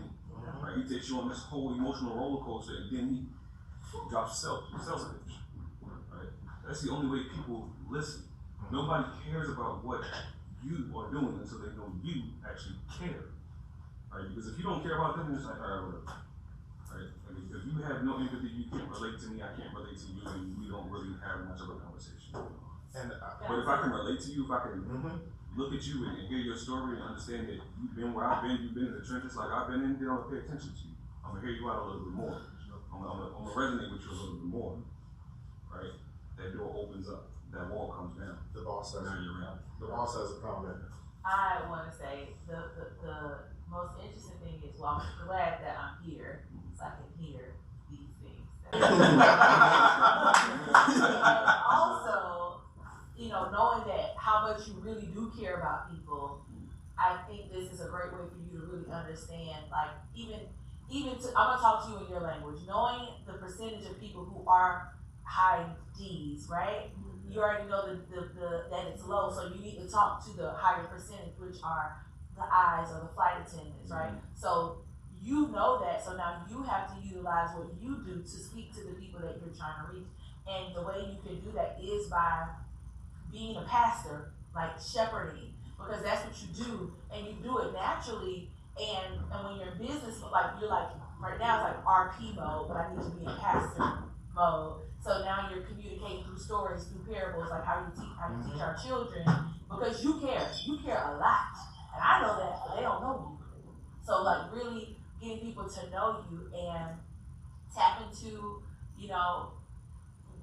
right? He takes you on this whole emotional roller coaster and then he drops sales pitch, right? That's the only way people listen. Nobody cares about what you are doing until they know you actually care, right? Because if you don't care about them, it's like, all right, whatever, right? I mean, if you have no empathy, you can't relate to me, I can't relate to you, and we don't really have much of a conversation. And But if I can relate to you, if I can look at you and hear your story and understand that you've been where I've been, you've been in the trenches like I've been in, then I'm gonna pay attention to you. I'm gonna hear you out a little bit more. I'm gonna resonate with you a little bit more, right? That door opens up, that wall comes down. the boss has Now you're in. a comment. I want to say most interesting thing is, well, I'm glad that I'm here so I can hear these things. Also, knowing that how much you really do care about people, I think this is a great way for you to really understand, like, I'm gonna talk to you in your language, knowing the percentage of people who are high D's, right? You already know that it's low, so you need to talk to the higher percentage, which are the I's or the flight attendants, right? So you know that, so now you have to utilize what you do to speak to the people that you're trying to reach. And the way you can do that is by being a pastor, like shepherding, because that's what you do, and you do it naturally. And when you're in business, like you're like, right now it's like RP mode, but I need to be in pastor mode. So now you're communicating through stories, through parables, like how you teach our children, because you care a lot. And I know that, but they don't know you. So like really getting people to know you and tap into,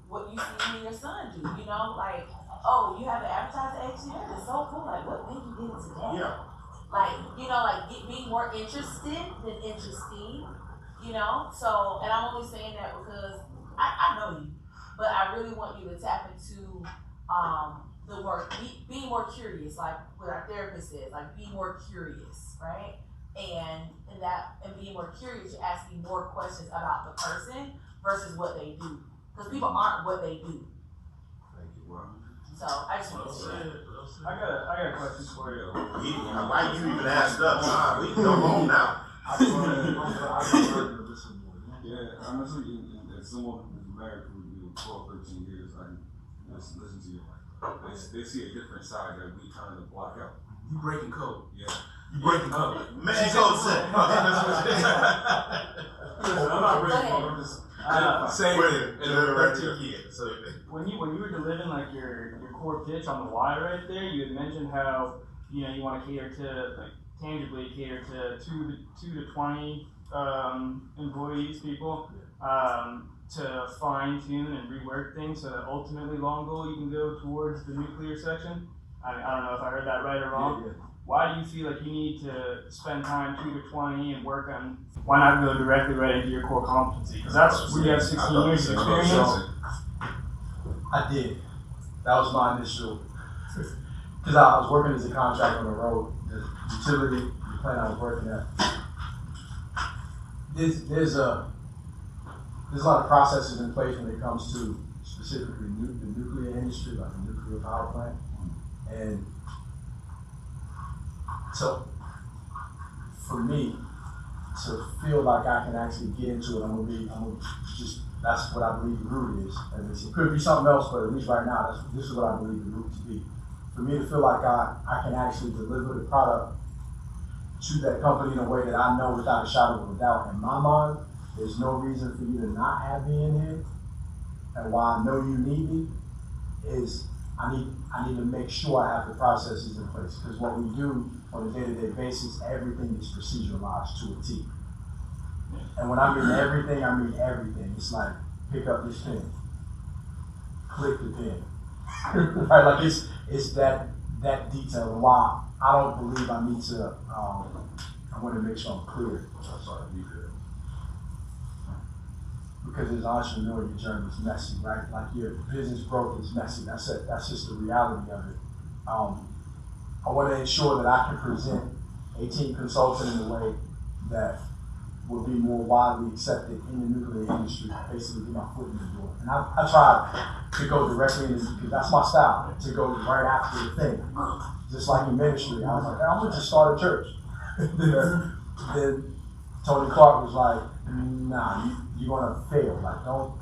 what you see me and your son do, like, oh, you have an advertising agency, that is so cool, like what made you get into that? Yeah. Like, being more interested than interesting, so, and I'm only saying that because I know you, but I really want you to tap into the more, being more curious, like what our therapist says, like be more curious, right? And being more curious, you're asking more questions about the person versus what they do. Because people aren't what they do. Thank you. Well, so I just want to say that. I got a question for you. Why you even asked us? We can go home now. Yeah, honestly, as someone who's married for 12, 13 years, I can just listen to you. They see a different side that we kind of block out. You breaking code. Yeah. You breaking code. Man, go sit. I'm not breaking code. I'm just same in 13 years. So when you were delivering like your core pitch on the why right there, you had mentioned how you want to cater to, like, tangibly cater to 2 to 20 employees, people, to fine tune and rework things so that ultimately, long goal, you can go towards the nuclear section. I don't know if I heard that right or wrong. Yeah. Why do you feel like you need to spend time 2 to 20 and work on? Why not go directly right into your core competency? Because that's where you have 16 years of experience. I did. That was my initial, because I was working as a contractor on the road, the utility, the plant I was working at. There's a lot of processes in place when it comes to specifically the nuclear industry, like the nuclear power plant. And so for me to feel like I can actually get into it, that's what I believe the root is. And it could be something else, but at least right now, this is what I believe the root to be. For me to feel like I can actually deliver the product to that company in a way that I know without a shadow of a doubt in my mind, there's no reason for you to not have me in here. And why I know you need me is I need to make sure I have the processes in place. Because what we do on a day-to-day basis, everything is proceduralized to a T. And when I mean everything, I mean everything. It's like, pick up this pen, click the pen. Right? Like it's that detail. And why I don't believe I need to, I want to make sure I'm clear. Because as an entrepreneur, your journey is messy, right? Like your business growth is messy. That's it. That's just the reality of it. I want to ensure that I can present 18 Consulting in a way that will be more widely accepted in the nuclear industry, basically get my foot in the door. And I try to go directly into, because that's my style, to go right after the thing. Just like in ministry, I was like, I'm going to just start a church. Then Tony Clark was like, nah, you're going to fail. Like, don't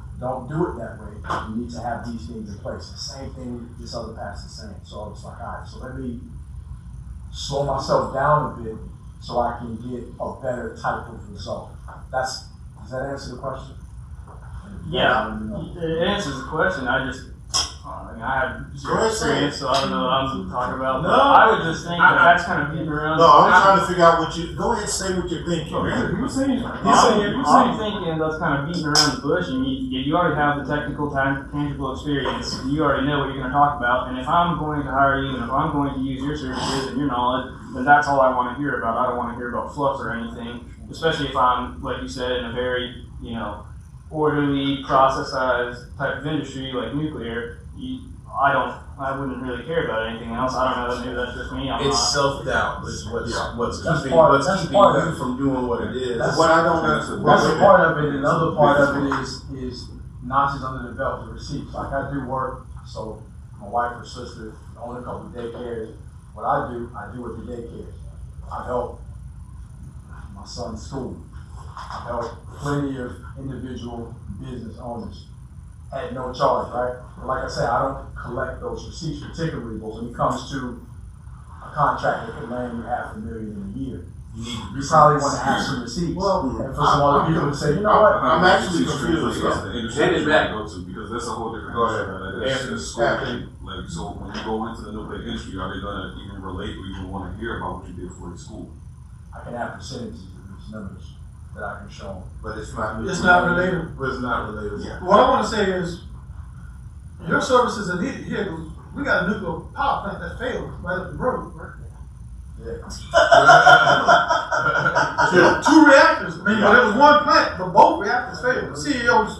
do it that way. You need to have these things in place. The same thing this other pastor's saying. So I was like, all right, so let me slow myself down a bit so I can get a better type of result. Does that answer the question? Yeah, it answers the question. I mean, I have Go zero ahead, say it. experience, so I don't know what I'm talking about. No. But I would just think that that's kind of beating around. No, I'm trying to figure out what you. Go ahead, say what you're thinking. I'm thinking that's kind of beating around the bush, and you already have the technical, tangible experience. And you already know what you're going to talk about. And if I'm going to hire you, and if I'm going to use your services and your knowledge, then that's all I want to hear about. I don't want to hear about fluff or anything, especially if I'm, like you said, in a very, orderly, processized type of industry like nuclear. I wouldn't really care about anything else. I don't know, maybe that's just me. It's self-doubt is what's That's keeping part you of it. from doing what it is. That's What I don't understand. That's a part of it. And another part of it is notches under the belt, the receipts. Like I do work, so my wife or sister own a couple of daycares. What I do at the daycares. I help my son's school. I help plenty of individual business owners at no charge, right? But like I said, I don't collect those receipts particularly, but when it comes to a contract that could land you $500,000 in a year, you probably want to have some receipts. Well, and for some other people to say, you know what? I'm actually confused. That's the industry you go to, because that's a whole different Go ahead. industry. That's school. Like, so when you go into the nuclear industry, are they gonna even relate or even want to hear about what you did for the school? I can have percentages of these numbers that I can show. But it's not. It's not related. But it's not related. Yeah. What I want to say is, your services are needed here. We got a nuclear power plant that failed right up the road, right? Yeah. Two reactors. I mean, but it was one plant, but both reactors failed. The CEOs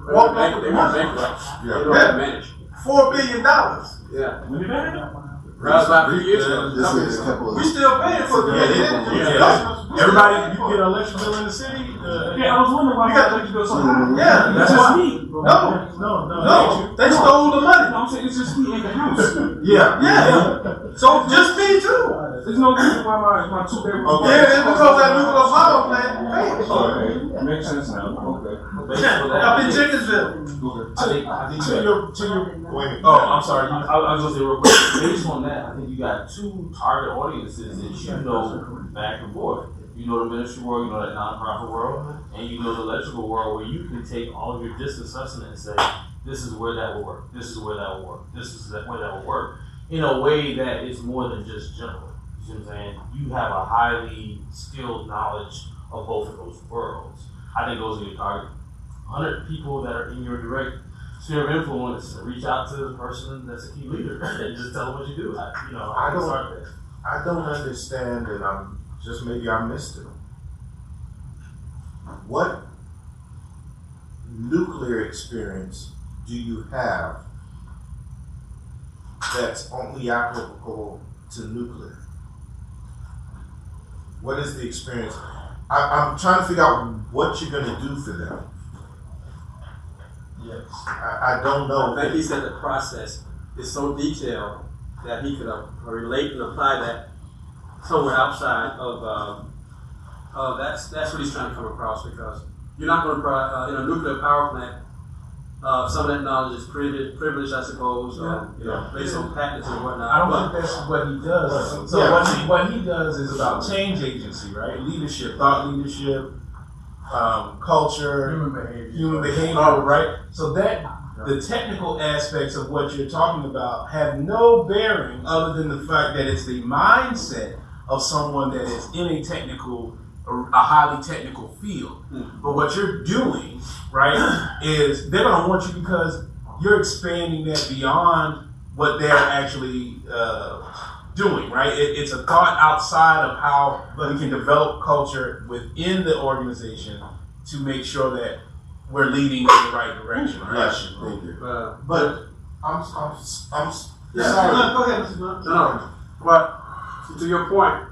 walked off with the money. Yeah. $4 billion. Yeah. When did that happen? About a few years ago. This is a couple We of. still paying for the Everybody, you get an electric bill in the city? Yeah, I was wondering why you got to go so high. Yeah, That's that's just why. me. No, they stole the money. I'm saying it's just me in the house. Yeah. Yeah. So just me too. There's no reason why my two bedroom. Okay. Yeah, it's because that nuclear power plant failed. Okay, makes sense now. Okay. Up in Jenkinsville. I think to your Wait. oh, I'm sorry. I was gonna say real quick, based on that, I think you got two target audiences that you know back and forth. You know the ministry world, you know that nonprofit world, and you know the electrical world, where you can take all of your distance assessment and say, this is where that will work, this is where that will work, this is where that will work, in a way that is more than just general. You see what I'm saying? You have a highly skilled knowledge of both of those worlds. I think those are your target 100 people that are in your direct sphere of influence. Reach out to the person that's a key leader and just tell them what you do. I don't understand, and maybe I missed it. What nuclear experience do you have that's only applicable to nuclear? What is the experience? I'm trying to figure out what you're going to do for them. Yes. I don't know. I think he said the process is so detailed that he could relate and apply that somewhere outside of that's what he's trying to come across, because you're not going to in a nuclear power plant. Some of that knowledge is privileged, I suppose, based on patents and whatnot. I don't think that's what he does. So what he does is about change agency, right? Leadership, thought leadership, culture, human behavior, right? So that the technical aspects of what you're talking about have no bearing other than the fact that it's the mindset of someone that is in a highly technical field. But what you're doing, right, is they're going to want you because you're expanding that beyond what they're actually doing, right? It's a thought outside of how we can develop culture within the organization to make sure that we're leading in the right direction, right? Yes, thank you. But I'm sorry. Go ahead, Mr. Blunt. No, but to your point,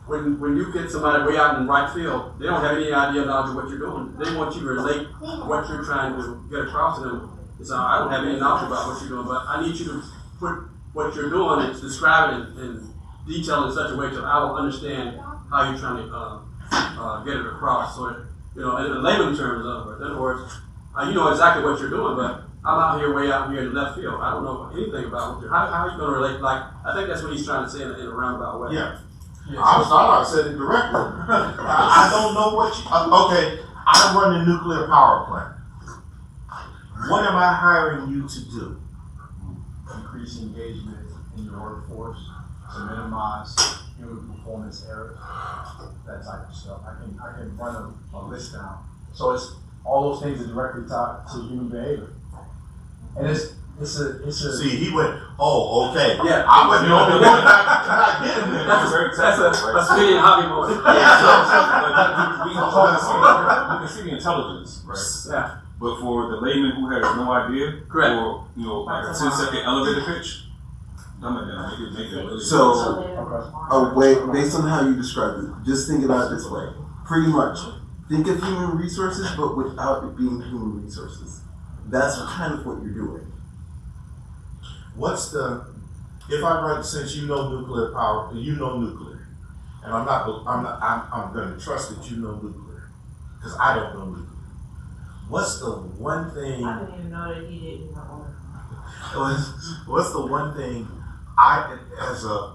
when you get somebody way out in right field, they don't have any idea or knowledge of what you're doing. They want you to relate what you're trying to get across to them. So I don't have any knowledge about what you're doing, but I need you to put what you're doing and describe it in detail in such a way that I will understand how you're trying to get it across. So, in the layman terms, in other words, you know exactly what you're doing, but I'm out here in left field. I don't know anything about what you're. How are you going to relate? Like, I think that's what he's trying to say in a roundabout way. Yeah. I said it directly. I don't know what you. Okay, I run a nuclear power plant. What am I hiring you to do? increase engagement in your workforce, to minimize human performance errors, that type of stuff. I can run a list down. So it's all those things are directly tied to human behavior. And it's a See, he went, oh, okay. Yeah. I wasn't the only one not getting there. That's a civilian hobby mode. We can see the intelligence, right? Yeah. But for the layman who has no idea, Correct. or like a 10-second elevator pitch, dumb it down, make it really. Wait, based on how you described it, just think about it this way. Pretty much, think of human resources, but without it being human resources. That's kind of what you're doing. What's the, if I run, since you know nuclear power, you know nuclear, and I'm going to trust that you know nuclear, because I don't know nuclear. What's the one thing? I didn't even know that he didn't know. What's the one thing as a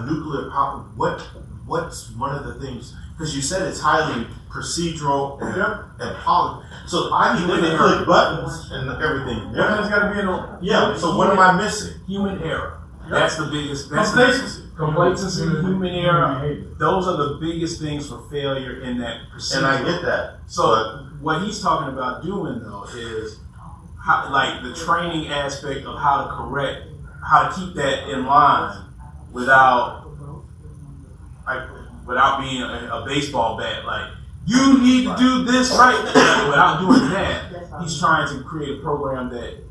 nuclear power, what's one of the things, because you said it's highly procedural and policy. So I need to click buttons and everything. Everything's got to be in order. Yeah, so what am I missing? Human error. That's the biggest. That's Complacency. Complacency, human error. Those are the biggest things for failure in that procedure. And I get that. So what he's talking about doing though is like the training aspect of how to keep that in line without being a baseball bat. Like, you need to do this right now. Without doing that, he's trying to create a program that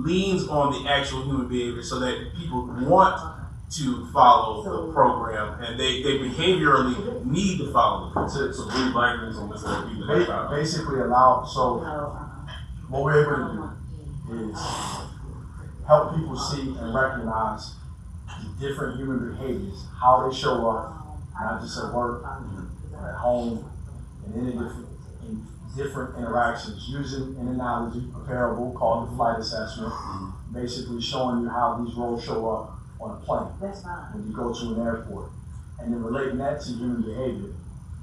leans on the actual human behavior so that people want to follow the program and they behaviorally need to follow the program. So breathe lightnings on this people. Basically allow, so what we're able to do is help people see and recognize the different human behaviors, how they show up, not just at work, at home, and in different interactions, using an analogy, a parable called the flight assessment, basically showing you how these roles show up on a plane when you go to an airport, and then relating that to human behavior.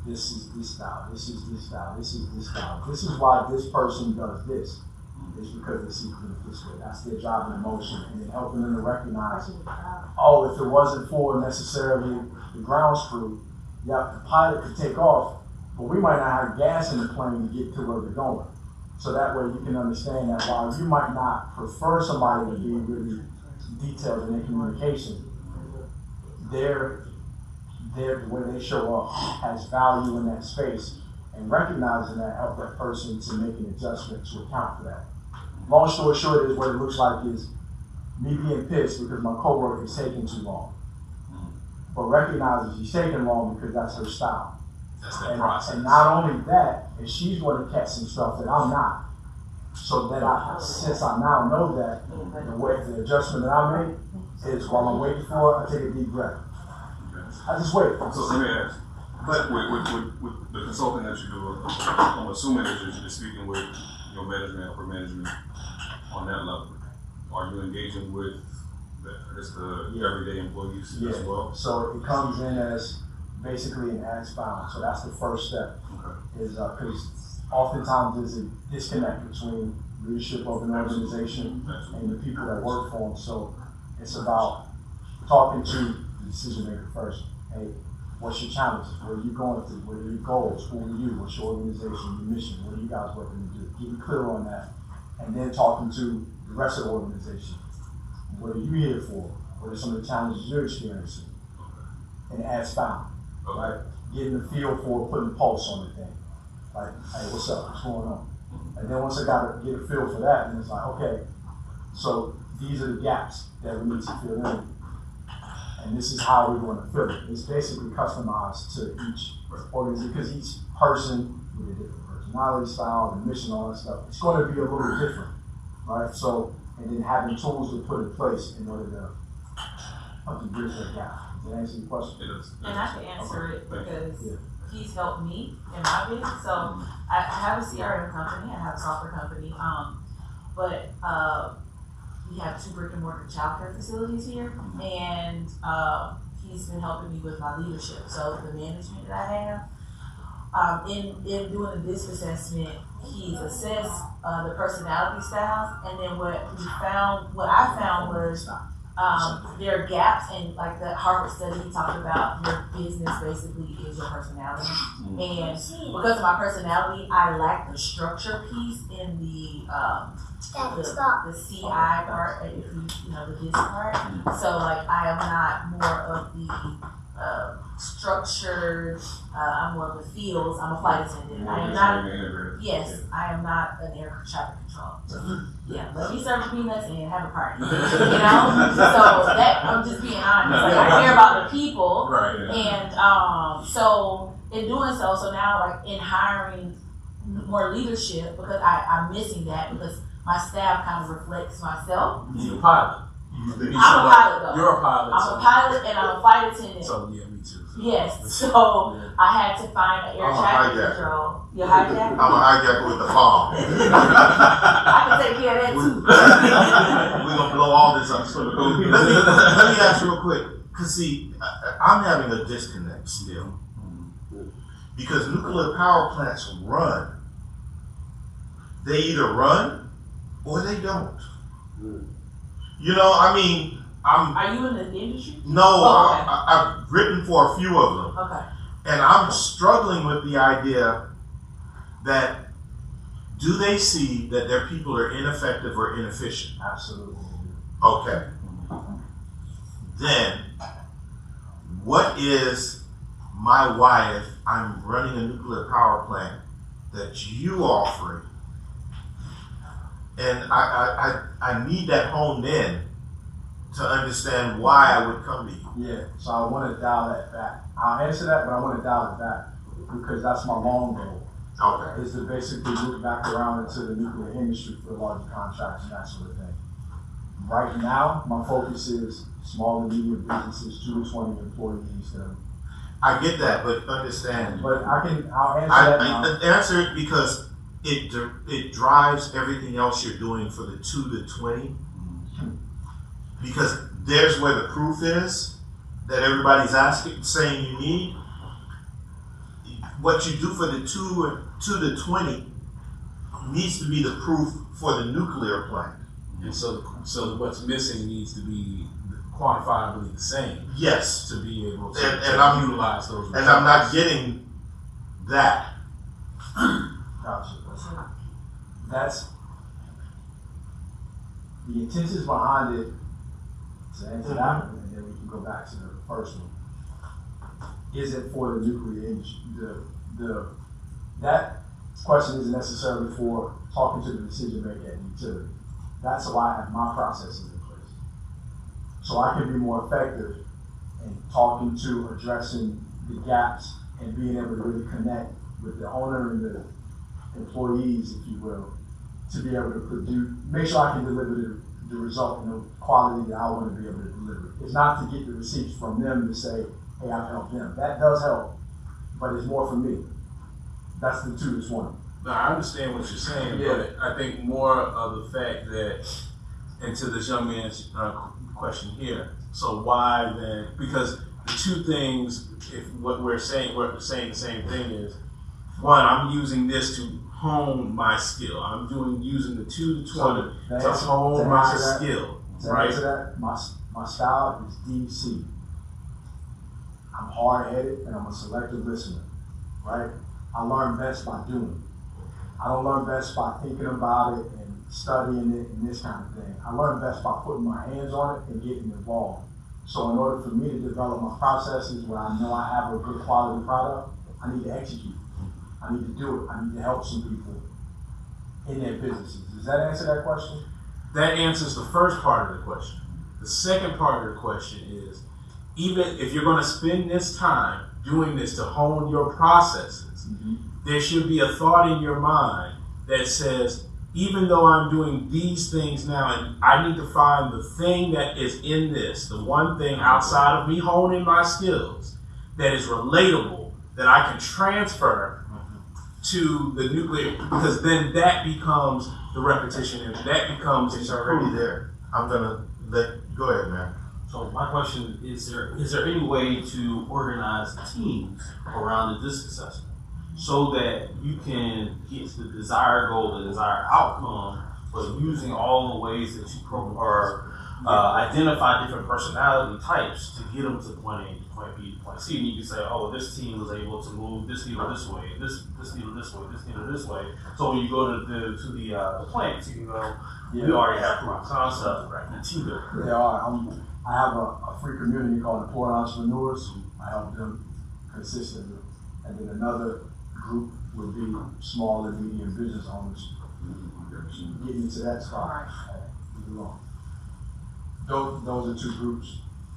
This is this style, this is this style, this is this style. This is why this person does this. It's because they see things this way. That's their job and emotion, and then helping them to recognize, oh, if it wasn't for necessarily the ground crew, yeah, the pilot could take off, but we might not have gas in the plane to get to where we're going. So that way you can understand that while you might not prefer somebody to be really detailed in their communication, the way they show up has value in that space, and recognizing that help that person to make an adjustment to account for that. Long story short is what it looks like is me being pissed because my coworker is taking too long. But recognizes she's taking long because that's her style. That's that process. And not only that, is she's going to catch some stuff that I'm not. So that since I now know that, the adjustment that I make is while I'm waiting for it, I take a deep breath. I just wait. So let me ask, but with the consulting that you do, I'm assuming that you're speaking with your management, upper management on that level. Are you engaging with the everyday employees as well? So it comes in as basically an as found. So that's the first step. Okay. Is because oftentimes there's a disconnect between leadership of an organization and the people that work for them. So it's about talking to the decision maker first. Hey, what's your challenges? Where are you going to? What are your goals? Who are you? What's your organization? Your mission? What are you guys working to do? Get clear on that. And then talking to the rest of the organization. What are you here for? What are some of the challenges you're experiencing? And as found, right? Getting the feel for putting a pulse on the thing. Like, hey, what's up? What's going on? And then once I got to get a feel for that, and it's like, okay, so these are the gaps that we need to fill in. And this is how we're going to fill it. It's basically customized to each organization because each person with a different personality style and mission, all that stuff, it's going to be a little different, right? So, and then having tools to put in place in order to bridge that gap. Does that answer your question? And I can answer it because he's helped me in my business. So I have a CRM company, I have a software company, but we have 2 brick and mortar childcare facilities here, and he's been helping me with my leadership. So the management that I have, in doing a DISC assessment, he's assessed the personality styles, and then what I found was there are gaps in, like the Harvard study he talked about, your business basically is your personality. And because of my personality, I lack the structure piece in the CI part, if you know, the business part. So like I am not more of the structured, I'm more of the fields. I'm a flight attendant. I am not, yes, I am not an air traffic control. Yeah, let me serve peanuts and have a party. You know? So that, I'm just being honest. Like I care about the people. Right. And so in doing so now like in hiring more leadership, because I'm missing that because my staff kind of reflects myself. You're a pilot. I'm a pilot though. You're a pilot. I'm a pilot and I'm a flight attendant. So yeah, me too. Yes, so I had to find an air traffic control. You're hijacker? I'm a hijacker with the phone. I can take care of that too. We're gonna blow all this up. Let me ask you real quick, cause see, I'm having a disconnect still, because nuclear power plants run. They either run or they don't. You know, I mean, Are you in the industry? No, oh, okay. I've written for a few of them. Okay. And I'm struggling with the idea that do they see that their people are ineffective or inefficient? Absolutely. Okay. Then, what is my wife, I'm running a nuclear power plant that you offering? And I need that honed in to understand why I would come to you. Yeah, so I want to dial that back. I'll answer that, but I want to dial it back because that's my long goal. Okay. Is to basically loop back around into the nuclear industry for larger contracts and that sort of thing. Right now, my focus is small and medium businesses, 2 to 20 employees. I get that, but understand. But I'll answer that now. Answer it because it drives everything else you're doing for the 2 to 20. Because there's where the proof is that everybody's saying you need. What you do for the 2 to 20 needs to be the proof for the nuclear plant. And so what's missing needs to be quantifiably the same. Yes. To be able to, and utilize those results. And I'm not getting that. Gotcha. That's the intentions behind it. To answer that one, and then we can go back to the first one. Is it for the nuclear industry? That question isn't necessarily for talking to the decision maker at utility. That's why I have my processes in place. So I can be more effective in talking to, addressing the gaps, and being able to really connect with the owner and the employees, if you will, to be able to produce, make sure I can deliver the result and the quality that I want to be able to deliver. It's not to get the receipts from them to say, hey, I've helped them. That does help, but it's more for me. That's the 2 to 20. No, I understand what you're saying, but I think more of the fact that, and to this young man's question here, so why then, because the two things, if what we're saying the same thing is, one, I'm using this to hone my skill. I'm using the 2 to 20 to hone my skill. Right? To that, my style is DC. I'm hard-headed and I'm a selective listener. Right? I learn best by doing. I don't learn best by thinking about it and studying it and this kind of thing. I learn best by putting my hands on it and getting involved. So in order for me to develop my processes where I know I have a good quality product, I need to execute. I need to do it. I need to help some people in their businesses. Does that answer that question? That answers the first part of the question. The second part of the question is, even if you're going to spend this time doing this to hone your processes, there should be a thought in your mind that says, even though I'm doing these things now, and I need to find the thing that is in this, the one thing outside of me honing my skills that is relatable, that I can transfer to the nuclear, because then that becomes the repetition, and that becomes it's already there. I'm gonna go ahead, man. So my question is there any way to organize teams around the disc assessment? so that you can get the desired goal, the desired outcome, but using all the ways that you identify different personality types to get them to point A to point B to point C. And you can say, oh, this team was able to move this needle this way, this needle this way, this needle this way. So when you go to the plants, you can go, we already have proof of concept, right? The team building. They are. I have a free community called Employed Entrepreneurs. I help them consistently. And then another group would be small and medium business owners. Getting into that spot. Those are two groups.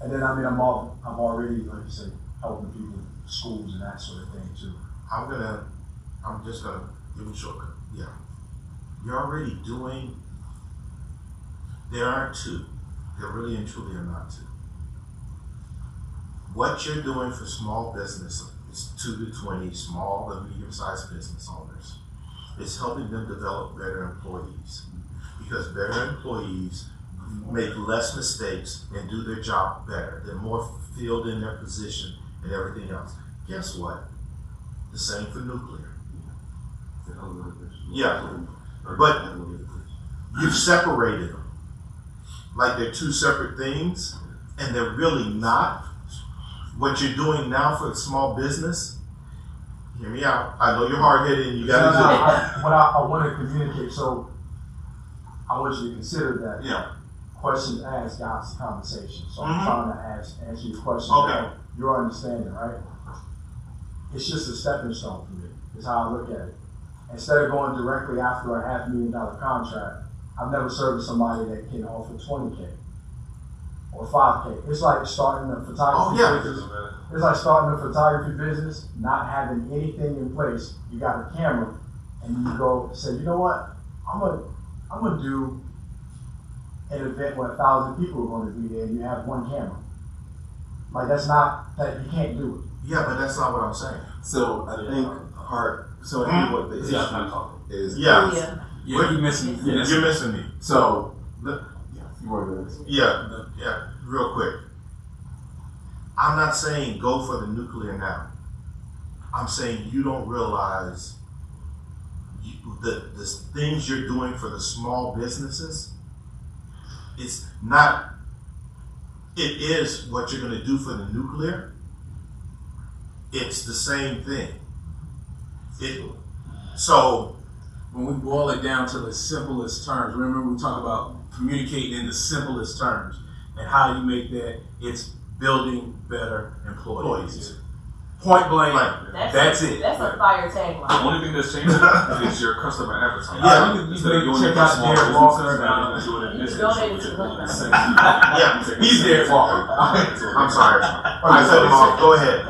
And then I'm already, like you say, helping people, schools and that sort of thing too. I'm just gonna give you a shortcut. Yeah. You're already doing, there aren't two. There really and truly are not two. What you're doing for small business is 2 to 20 small and medium-sized business owners. It's helping them develop better employees, because better employees make less mistakes and do their job better. They're more fulfilled in their position and everything else. Guess what? The same for nuclear. Yeah, but you've separated them. Like they're two separate things, and they're really not. What you're doing now for a small business, hear me out. I know you're hard-headed and you got to do it. What I want to communicate, so I want you to consider that. Yeah. Questions asked, guides the conversation. So I'm trying to answer your question. Okay. Your understanding, right? It's just a stepping stone for me. Is how I look at it. Instead of going directly after a $500,000 contract, I've never served somebody that can offer $20K or $5K. It's like starting a photography business. It's like starting a photography business, not having anything in place. You got a camera, and you go say, you know what? I'm gonna do an event where 1,000 people are going to be there, and you have one camera. Like that you can't do it. Yeah, but that's not what I'm saying. So I think what the issue is. Yeah. You're missing. You're missing me. So you were good. Yeah. Real quick. I'm not saying go for the nuclear now. I'm saying you don't realize the things you're doing for the small businesses. It's not. It is what you're going to do for the nuclear. It's the same thing. So when we boil it down to the simplest terms, remember we talk about communicating in the simplest terms and how you make that. It's building better employees. Point blank. That's it. That's a fire tagline. The only thing that's changing is your customer advertising. Yeah, you can check out Derek Walker. Yeah, he's Derek Walker. I'm sorry. I cut him off. Go ahead.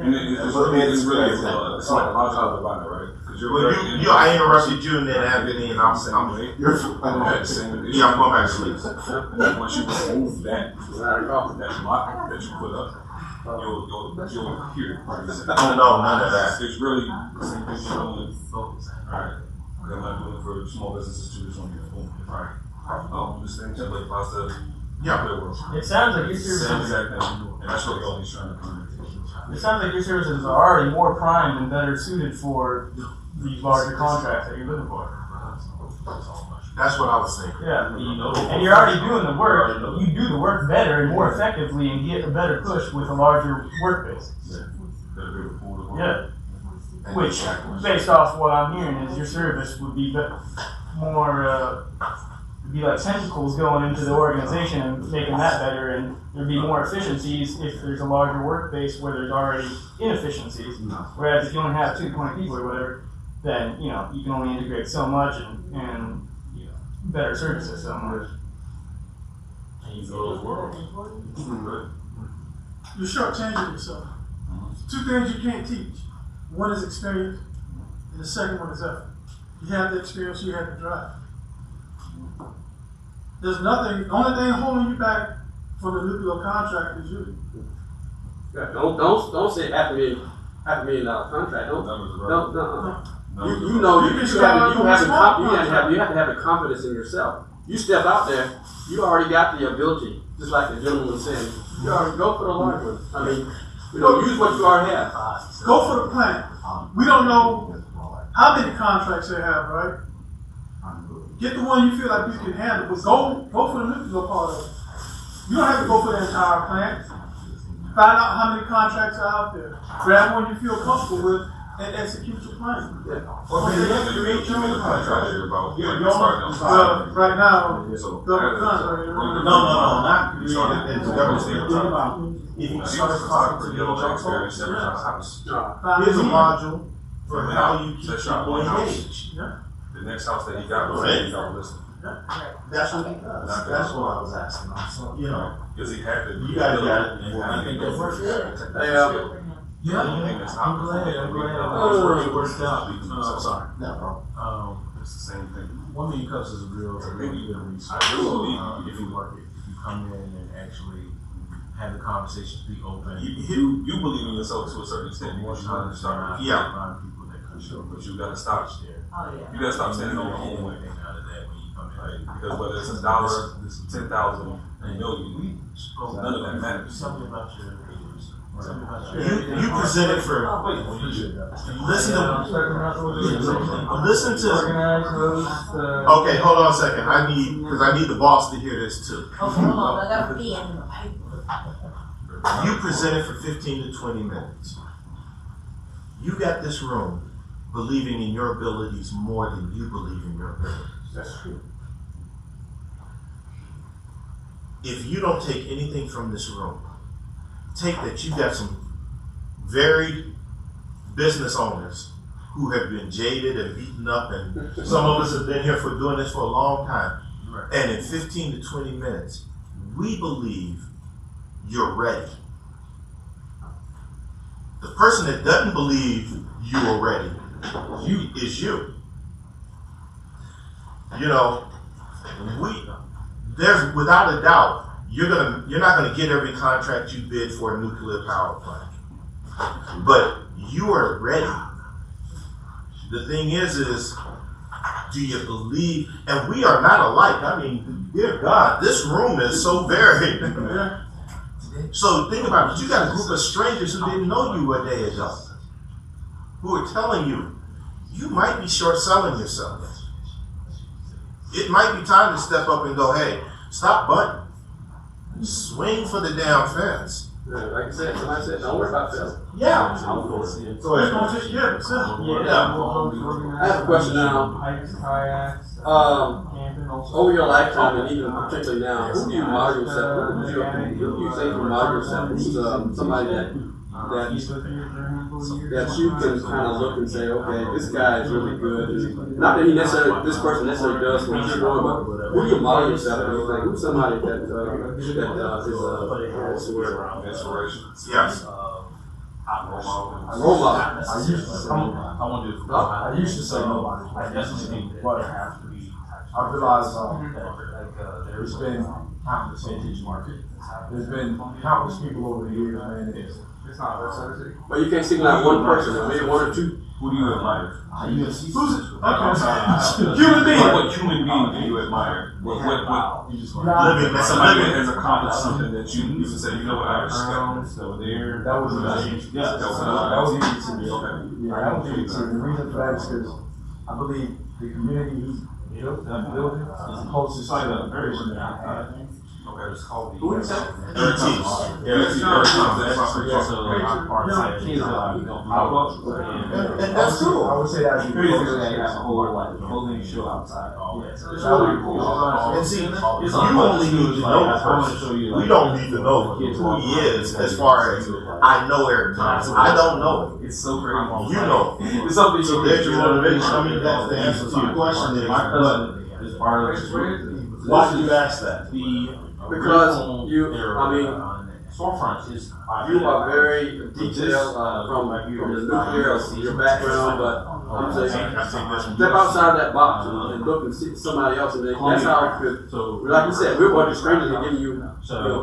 And it's really it's like a lot of times about it, right? I interrupted you and then Anthony, and I'm you're at the same issue. Yeah, I'm going back to sleep. Once you remove that block that you put up, you'll hear it. Oh no, none of that. It's really the same thing you're doing. Alright. I'm not doing it for small businesses too, just want to get a boom. Alright. This thing template applies to It sounds like your services. same exact thing. And that's what all he's trying to communicate. It sounds like your services are already more primed and better suited for these larger contracts that you're looking for. That's what I was thinking. Yeah, and you're already doing the work. You do the work better and more effectively, and get a better push with a larger work base. Yeah. Which, based off what I'm hearing, is your service would be more. Be like tentacles going into the organization and making that better, and there'd be more efficiencies if there's a larger work base where there's already inefficiencies. Whereas if you only have 220 people or whatever, then you can only integrate so much and better services so much. You're shortchanging yourself. Two things you can't teach. One is experience, and the second one is effort. You have the experience, you have the drive. There's nothing, the only thing holding you back from the nuclear contract is you. Yeah, don't say $500,000 contract. You have to have the confidence in yourself. You step out there, you already got the ability, just like the gentleman was saying. You already go for the large one. I mean, use what you already have. Go for the plant. We don't know how many contracts they have, right? Get the one you feel like you can handle, but go for the nuclear part of it. You don't have to go for the entire plant. Find out how many contracts are out there. Grab one you feel comfortable with and execute your plan. Or maybe you make your own contract here about Well, right now, So, government contract. not You started it's the government. government Think about if you start talking to the yellow young experience, folks, every house. here's a module for how you keep Set shop people one house. engaged. The next house that he got was he don't listen. That's what he does. That's what I was asking. So, you know, Because he had to. you guys got it. And I think that works. Yeah. I'm glad. It worked out. I'm sorry. No, It's the same thing. One thing cuts is real. Maybe I I do believe if you work it, if you come in and actually have the conversation, speak open. you believe in yourself to a certain extent because you understand. Yeah. Find people that can show, But you gotta stop. there. Oh, yeah. You gotta stop standing on your own way. Anything out of that when you come in. Right? Because whether it's $1, 10,000, a million, none of that matters. Tell me about your agency. Tell me about you presented for. Listen to. Okay, hold on a second. I need the boss to hear this too. Okay, hold on. I got to be in the paper. You presented for 15 to 20 minutes. You got this room believing in your abilities more than you believe in your abilities. That's true. If you don't take anything from this room, take that you got some varied business owners who have been jaded and beaten up, and some of us have been here for doing this for a long time. Right. And in 15 to 20 minutes, we believe you're ready. The person that doesn't believe you are ready is you. You know, there's without a doubt, you're not gonna get every contract you bid for a nuclear power plant. But you are ready. The thing is do you believe? And we are not alike. I mean, dear God, this room is so varied. So think about it. You got a group of strangers who didn't know you a day ago, who are telling you might be short selling yourself. It might be time to step up and go, hey, stop butting. Swing for the damn fence. Yeah, like I said, somebody said, don't worry about that. Yeah. Go ahead. I have a question now. Over your lifetime, and even particularly now, who do you model yourself? Who do you say you model yourself? Who's somebody that you can kind of look and say, okay, this guy is really good. Not that this person necessarily does what you're doing, but who do you model yourself? Like, who's somebody that is Inspiration. Yes. role model? I used to say nobody. I definitely think but I realize there's been countless vintage market. There's been countless people over the years, man. It's not a But you can't single out one person, maybe one or two. Who do you admire? Human being. What human being do you admire? What somebody that has accomplished something that you can say, you know what, I respect. So there, that was easy. Yeah, that was easy to me. Okay. Yeah, that was easy to me. The reason for that is because I believe the community he's built, that building, is the closest to the vision that I had. Okay, it's called Who is that? And that's cool. I would say that's Crazy that you have a whole like building show outside. And see, you only need to know the person. We don't need to know who he is as far as I know Eric Thomas. I don't know him. It's so crazy. You know. It's something So there's your motivation. I mean, that's the answer to your question. My cousin is part of the Why did you ask that? Because storefront is you are very detailed from the nuclear, your background, but I'm saying step outside that box and look and see somebody else, and that's how it could. Like you said, we're watching strangers and giving you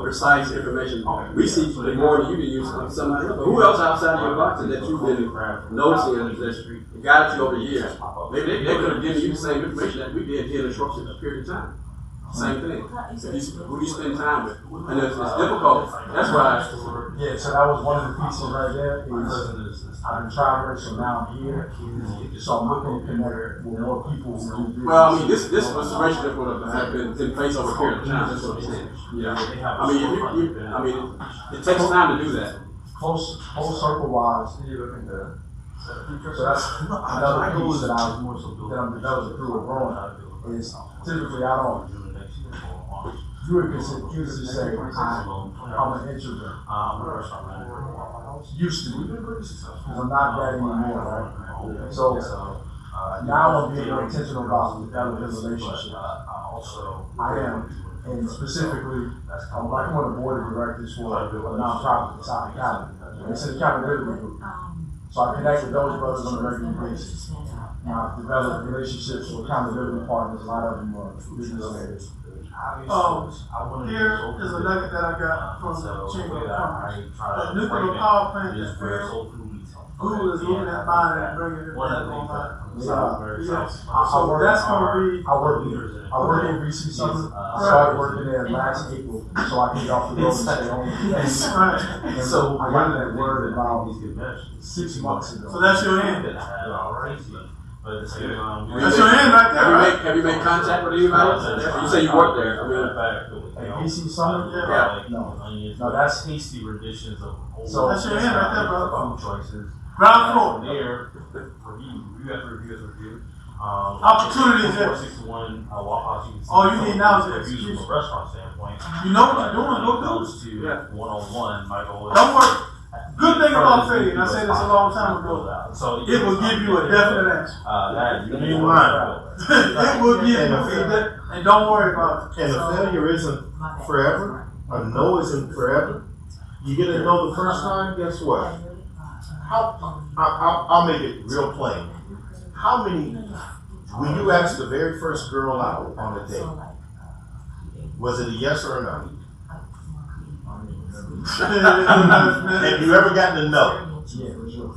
precise information. We see the more than you can use somebody else. But who else outside of your box that you've been noticing and that guided you over the years? Maybe they could have given you the same information that we did here in a short period of time. Same thing. Who do you spend time with? And it's difficult. That's why. Yeah, so that was one of the pieces right there. Is I've been traveling, so now I'm here. So I'm looking to connect with more people who do. Well, I mean, this restoration that would have been in place over a period of time. That's what I'm saying. Yeah. I mean, it takes time to do that. Close, full circle wise. So that's another piece that I'm developing through a growing is typically I don't. You would usually say I'm an introvert. Used to be, because I'm not that anymore, right? So now I'm being more intentional about developing relationships. I am, and specifically, I'm like one of the board of directors for a nonprofit in South Carolina. It's an accountability group. So I connect with those brothers on a regular basis. I've developed relationships with accountability partners, a lot of them are business leaders. Here is a nugget that I got from the Chamber of Commerce. The nuclear power plant that failed, Google is looking at buying it and bringing it online. Yes. So that's going to be. I work in VC Summer. I started working there last April, so I can get off the road and stay home. And so I got that word about 6 months ago. So that's your hand. That's your hand right there. Have you made contact with anybody? You say you work there. VC Summer? Yeah. No, that's hasty renditions of old. So that's your hand right there, bro. Food choices. Ground floor. There, review after review. Opportunities there. 461 Waffle House. All you need now is the reviews execution. from a restaurant standpoint. You know what you're doing, go do it. To one-on-one, Michael. Don't worry. Good thing about failure, and I said this a long time ago, it will give you a definite answer. You mind. It will give you feedback, and don't worry about it. And the failure isn't forever. A no isn't forever. You get a no the first time, guess what? I'll make it real plain. How many, when you asked the very first girl out on a date, was it a yes or a no? Have you ever gotten a no? Yeah, for sure.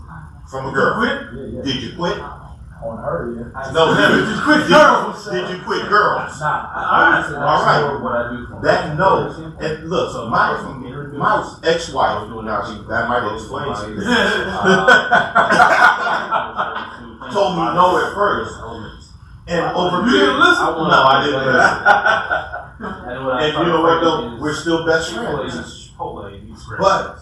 From a girl? Yeah. Did you quit? On her, yeah. No, did you quit girls? Did you quit girls? Nah. All right. What I do. That no. And look, my ex-wife, now that might explain to you, told me no at first. And over You didn't listen? No, I didn't listen. And you know what though? We're still best friends. But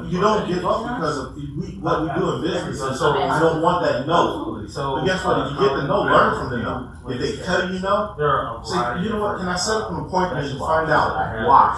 you don't give up because of what we do in business, and so I don't want that no. But guess what? If you get the no, learn from the no. If they tell you no, say, you know what? Can I set up an appointment and find out why?